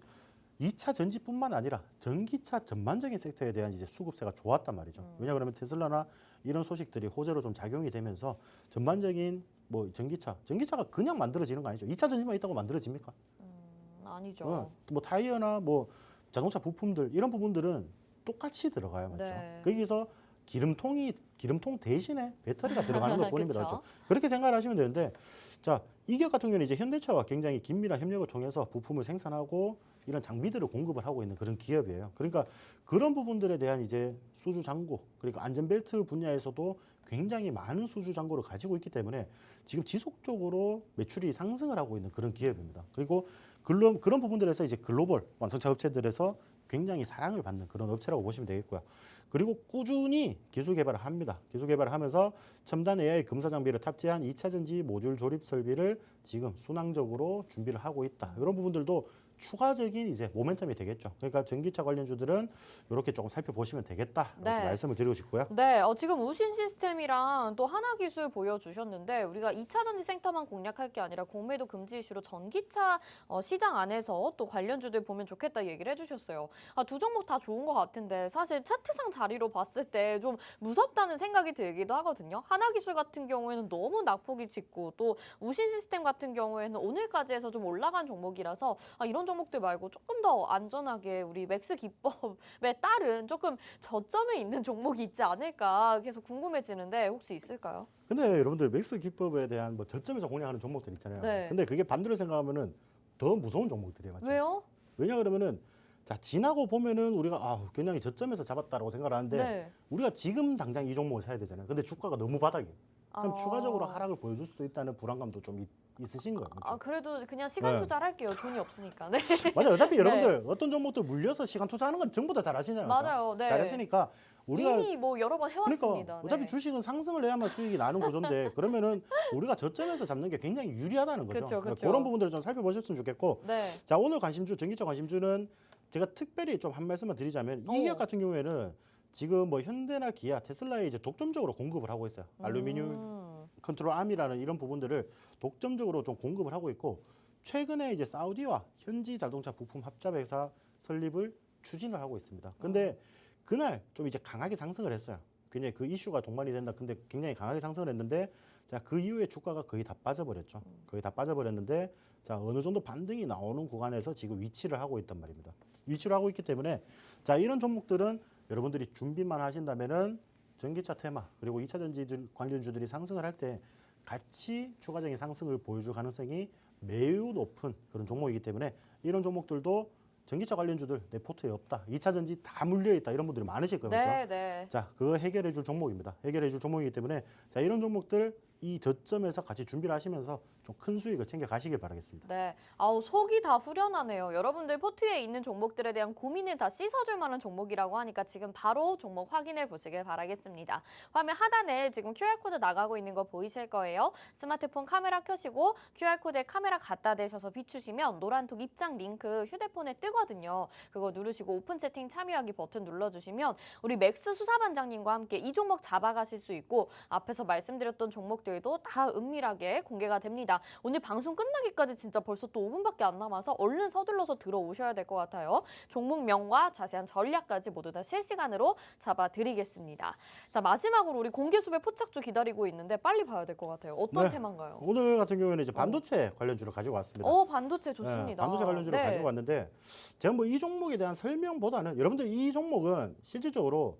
2차 전지뿐만 아니라 전기차 전반적인 섹터에 대한 이제 수급세가 좋았단 말이죠. 왜냐 그러면 테슬라나 이런 소식들이 호재로 좀 작용이 되면서 전반적인 뭐 전기차가 그냥 만들어지는 거 아니죠. 2차 전지만 있다고 만들어집니까? 아니죠. 뭐 타이어나 뭐 자동차 부품들 이런 부분들은 똑같이 들어가요, 맞죠? 네. 거기서 기름통 대신에 배터리가 들어가는 것 뿐입니다. 그쵸. 그렇죠? 그렇게 생각을 하시면 되는데 자, 이기업 같은 경우는 이제 현대차와 굉장히 긴밀한 협력을 통해서 부품을 생산하고 이런 장비들을 공급을 하고 있는 그런 기업이에요. 그러니까 그런 부분들에 대한 이제 수주 잔고 그리고 안전벨트 분야에서도 굉장히 많은 수주 잔고를 가지고 있기 때문에 지금 지속적으로 매출이 상승을 하고 있는 그런 기업입니다. 그리고 그런 부분들에서 이제 글로벌 완성차 업체들에서 굉장히 사랑을 받는 그런 업체라고 보시면 되겠고요. 그리고 꾸준히 기술 개발을 합니다. 기술 개발을 하면서 첨단 AI 검사 장비를 탑재한 2차 전지 모듈 조립 설비를 지금 순항적으로 준비를 하고 있다. 이런 부분들도 추가적인 이제 모멘텀이 되겠죠. 그러니까 전기차 관련주들은 이렇게 조금 살펴보시면 되겠다. 네. 말씀을 드리고 싶고요. 네, 지금 우신 시스템이랑 또 하나기술 보여주셨는데 우리가 2차 전지 섹터만 공략할 게 아니라 공매도 금지 이슈로 전기차 시장 안에서 또 관련주들 보면 좋겠다 얘기를 해주셨어요. 두 종목 다 좋은 것 같은데 사실 차트상 자리로 봤을 때 좀 무섭다는 생각이 들기도 하거든요. 하나기술 같은 경우에는 너무 낙폭이 짙고 또 우신 시스템 같은 경우에는 오늘까지 해서 좀 올라간 종목이라서 이런 종목들 말고 조금 더 안전하게 우리 맥스 기법에 따른 조금 저점에 있는 종목이 있지 않을까 계속 궁금해지는데 혹시 있을까요? 근데 여러분들 맥스 기법에 대한 뭐 저점에서 공략하는 종목들 있잖아요. 네. 근데 그게 반대로 생각하면은 더 무서운 종목들이에요. 맞죠? 왜요? 왜냐 그러면은 자, 지나고 보면은 우리가 굉장히 저점에서 잡았다라고 생각을 하는데 네. 우리가 지금 당장 이 종목을 사야 되잖아요. 근데 주가가 너무 바닥이에요. 그럼 아. 추가적으로 하락을 보여줄 수도 있다는 불안감도 좀 있으신 거예요. 그렇죠? 그래도 그냥 시간 네. 투자를 할게요. 돈이 없으니까. 네. 맞아요. 어차피 네. 여러분들 어떤 종목도 물려서 시간 투자하는 건 전부 다 잘 아시잖아요. 그렇죠? 맞아요. 네. 잘했으니까 우리가 이미 뭐 여러 번 해왔습니다. 그러니까 어차피 네. 주식은 상승을 해야만 수익이 나는 구조인데 그러면은 우리가 저점에서 잡는 게 굉장히 유리하다는 거죠. 그쵸, 그러니까 그쵸. 그런 부분들을 좀 살펴보셨으면 좋겠고 네. 자, 오늘 관심주 전기차 관심주는 제가 특별히 좀 한 말씀만 드리자면 이 기업 같은 경우에는 지금 뭐 현대나 기아, 테슬라에 이제 독점적으로 공급을 하고 있어요. 알루미늄 컨트롤 암이라는 이런 부분들을 독점적으로 좀 공급을 하고 있고 최근에 이제 사우디와 현지 자동차 부품 합작회사 설립을 추진을 하고 있습니다. 근데 그날 좀 이제 강하게 상승을 했어요. 굉장히 그 이슈가 동반이 된다. 근데 굉장히 강하게 상승을 했는데 자, 그 이후에 주가가 거의 다 빠져버렸죠. 거의 다 빠져버렸는데 자, 어느 정도 반등이 나오는 구간에서 지금 위치를 하고 있단 말입니다. 위치를 하고 있기 때문에 자, 이런 종목들은 여러분들이 준비만 하신다면은 전기차 테마 그리고 2차 전지들 관련주들이 상승을 할 때 같이 추가적인 상승을 보여줄 가능성이 매우 높은 그런 종목이기 때문에 이런 종목들도 전기차 관련주들 내 포트에 없다. 2차 전지 다 물려있다. 이런 분들이 많으실 거예요. 그렇죠? 네, 네. 자, 그거 해결해 줄 종목입니다. 해결해 줄 종목이기 때문에 자, 이런 종목들 이 저점에서 같이 준비를 하시면서 좀 큰 수익을 챙겨 가시길 바라겠습니다. 네, 아우 속이 다 후련하네요. 여러분들 포트에 있는 종목들에 대한 고민을 다 씻어줄 만한 종목이라고 하니까 지금 바로 종목 확인해 보시길 바라겠습니다. 화면 하단에 지금 QR코드 나가고 있는 거 보이실 거예요. 스마트폰 카메라 켜시고 QR코드에 카메라 갖다 대셔서 비추시면 노란톡 입장 링크 휴대폰에 뜨거든요. 그거 누르시고 오픈 채팅 참여하기 버튼 눌러주시면 우리 맥스 수사반장님과 함께 이 종목 잡아가실 수 있고 앞에서 말씀드렸던 종목들도 다 은밀하게 공개가 됩니다. 오늘 방송 끝나기까지 진짜 벌써 또 5분밖에 안 남아서 얼른 서둘러서 들어오셔야 될 것 같아요. 종목명과 자세한 전략까지 모두 다 실시간으로 잡아드리겠습니다. 자, 마지막으로 우리 공개수배 포착주 기다리고 있는데 빨리 봐야 될 것 같아요. 어떤 네. 테마인가요? 오늘 같은 경우에는 이제 반도체 관련주를 가지고 왔습니다. 반도체 좋습니다. 네, 반도체 관련주를 네. 가지고 왔는데 제가 뭐 이 종목에 대한 설명보다는 여러분들 이 종목은 실질적으로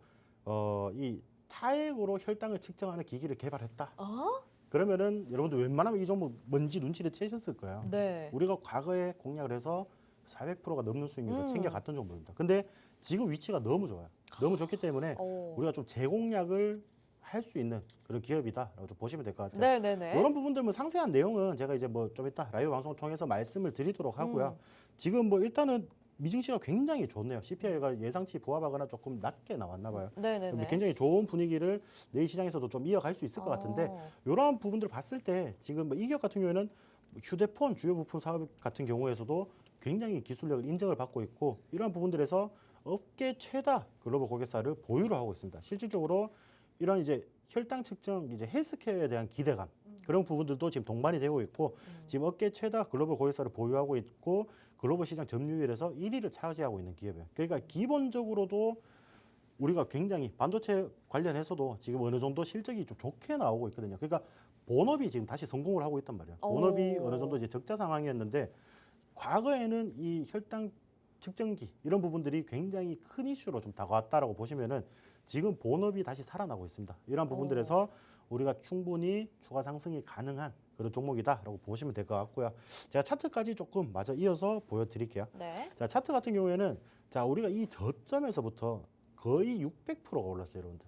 이 타액으로 혈당을 측정하는 기기를 개발했다. 그러면은 여러분들 웬만하면 이 종목 뭔지 눈치를 채셨을 거예요. 네. 우리가 과거에 공략을 해서 400%가 넘는 수익률을 챙겨갔던 종목입니다. 근데 지금 위치가 너무 좋아요. 너무 좋기 때문에 우리가 좀 재공략을 할 수 있는 그런 기업이다라고 좀 보시면 될 것 같아요. 네네네. 이런 부분들 뭐 상세한 내용은 제가 이제 뭐 좀 이따 라이브 방송을 통해서 말씀을 드리도록 하고요. 지금 뭐 일단은 미증시가 굉장히 좋네요. CPI가 예상치 부합하거나 조금 낮게 나왔나 봐요. 네네네. 굉장히 좋은 분위기를 내일 시장에서도 좀 이어갈 수 있을 것 같은데 이러한 부분들을 봤을 때 지금 뭐 이 기업 같은 경우에는 휴대폰 주요 부품 사업 같은 경우에서도 굉장히 기술력을 인정을 받고 있고 이러한 부분들에서 업계 최다 글로벌 고객사를 보유를 하고 있습니다. 실질적으로 이런 이제 혈당 측정 이제 헬스케어에 대한 기대감 그런 부분들도 지금 동반이 되고 있고 지금 업계 최다 글로벌 고객사를 보유하고 있고 글로벌 시장 점유율에서 1위를 차지하고 있는 기업이에요. 그러니까 기본적으로도 우리가 굉장히 반도체 관련해서도 지금 어느 정도 실적이 좀 좋게 나오고 있거든요. 그러니까 본업이 지금 다시 성공을 하고 있단 말이에요. 본업이 어느 정도 이제 적자 상황이었는데 과거에는 이 혈당 측정기 이런 부분들이 굉장히 큰 이슈로 좀 다가왔다라고 보시면은 지금 본업이 다시 살아나고 있습니다. 이런 부분들에서 우리가 충분히 추가 상승이 가능한 그런 종목이다라고 보시면 될 것 같고요. 제가 차트까지 조금 마저 이어서 보여드릴게요. 네. 자, 차트 같은 경우에는 자 우리가 이 저점에서부터 거의 600%가 올랐어요, 여러분들.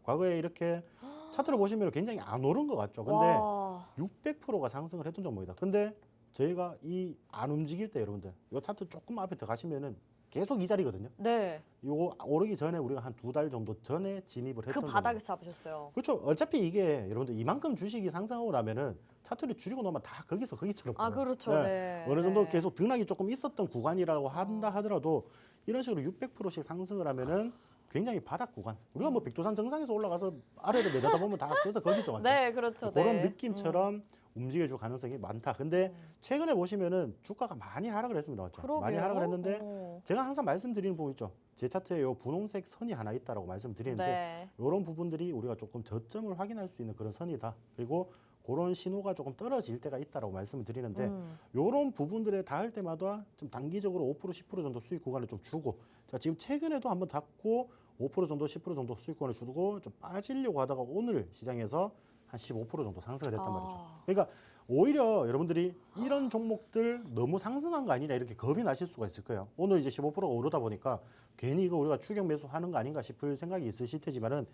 과거에 이렇게 차트를 보시면 굉장히 안 오른 것 같죠. 근데 와. 600%가 상승을 했던 종목이다. 근데 저희가 이 안 움직일 때 여러분들 이 차트 조금 앞에 더 가시면은 계속 이 자리거든요. 네. 요거 오르기 전에 우리가 한 2달 정도 전에 진입을 했던 그 바닥에서 잡으셨어요. 그렇죠. 어차피 이게 여러분들 이만큼 주식이 상승하고 나면은 차트를 줄이고 나면 다 거기서 거기처럼 아, 보여요. 그렇죠. 네. 어느 정도 네. 계속 등락이 조금 있었던 구간이라고 한다 하더라도 이런 식으로 600%씩 상승을 하면은 굉장히 바닥 구간. 우리가 뭐 백두산 정상에서 올라가서 아래를 내려다보면 다 그래서 거기죠. 네, 그렇죠. 그런 네. 느낌처럼 움직여줄 가능성이 많다. 근데 최근에 보시면은 주가가 많이 하락을 했습니다. 맞죠? 그러게요. 많이 하락을 했는데 제가 항상 말씀드리는 부분 있죠. 제 차트에 요 분홍색 선이 하나 있다라고 말씀드리는데 네. 이런 부분들이 우리가 조금 저점을 확인할 수 있는 그런 선이다. 그리고 그런 신호가 조금 떨어질 때가 있다라고 말씀을 드리는데 이런 부분들에 닿을 때마다 좀 단기적으로 5% 10% 정도 수익 구간을 좀 주고 자 지금 최근에도 한번 닿고 5% 정도 10% 정도 수익 구간을 주고 좀 빠지려고 하다가 오늘 시장에서 한 15% 정도 상승을 했단 말이죠. 그러니까 오히려 여러분들이 이런 종목들 너무 상승한 거 아니냐 이렇게 겁이 나실 수가 있을 거예요. 오늘 이제 15%가 오르다 보니까 괜히 이거 우리가 추격 매수하는 거 아닌가 싶을 생각이 있으실 테지만은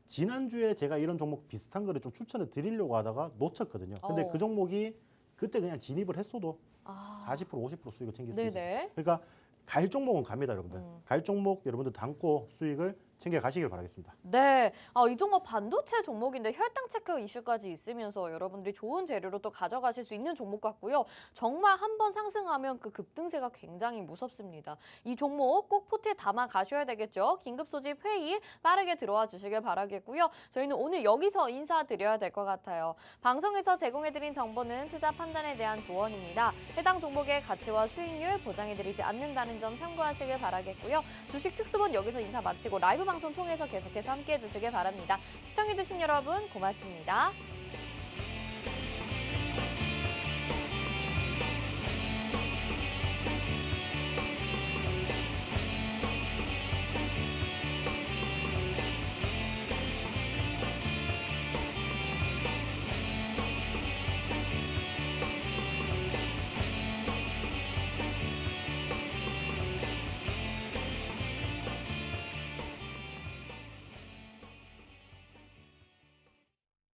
지난주에 제가 이런 종목 비슷한 거를 좀 추천을 드리려고 하다가 놓쳤거든요. 근데 그 종목이 그때 그냥 진입을 했어도 40% 50% 수익을 챙길 수 있어요. 그러니까 갈 종목은 갑니다, 여러분들. 갈 종목 여러분들 담고 수익을 챙겨 가시길 바라겠습니다. 네, 이 종목 반도체 종목인데 혈당 체크 이슈까지 있으면서 여러분들이 좋은 재료로 또 가져가실 수 있는 종목 같고요. 정말 한번 상승하면 그 급등세가 굉장히 무섭습니다. 이 종목 꼭 포트에 담아 가셔야 되겠죠. 긴급 소집 회의 빠르게 들어와 주시길 바라겠고요. 저희는 오늘 여기서 인사드려야 될 것 같아요. 방송에서 제공해드린 정보는 투자 판단에 대한 조언입니다. 해당 종목의 가치와 수익률 보장해드리지 않는다는 점 참고하시길 바라겠고요. 주식 특수본 여기서 인사 마치고 라이브 방송 통해서 계속해서 함께해 주시길 바랍니다. 시청해주신 여러분 고맙습니다.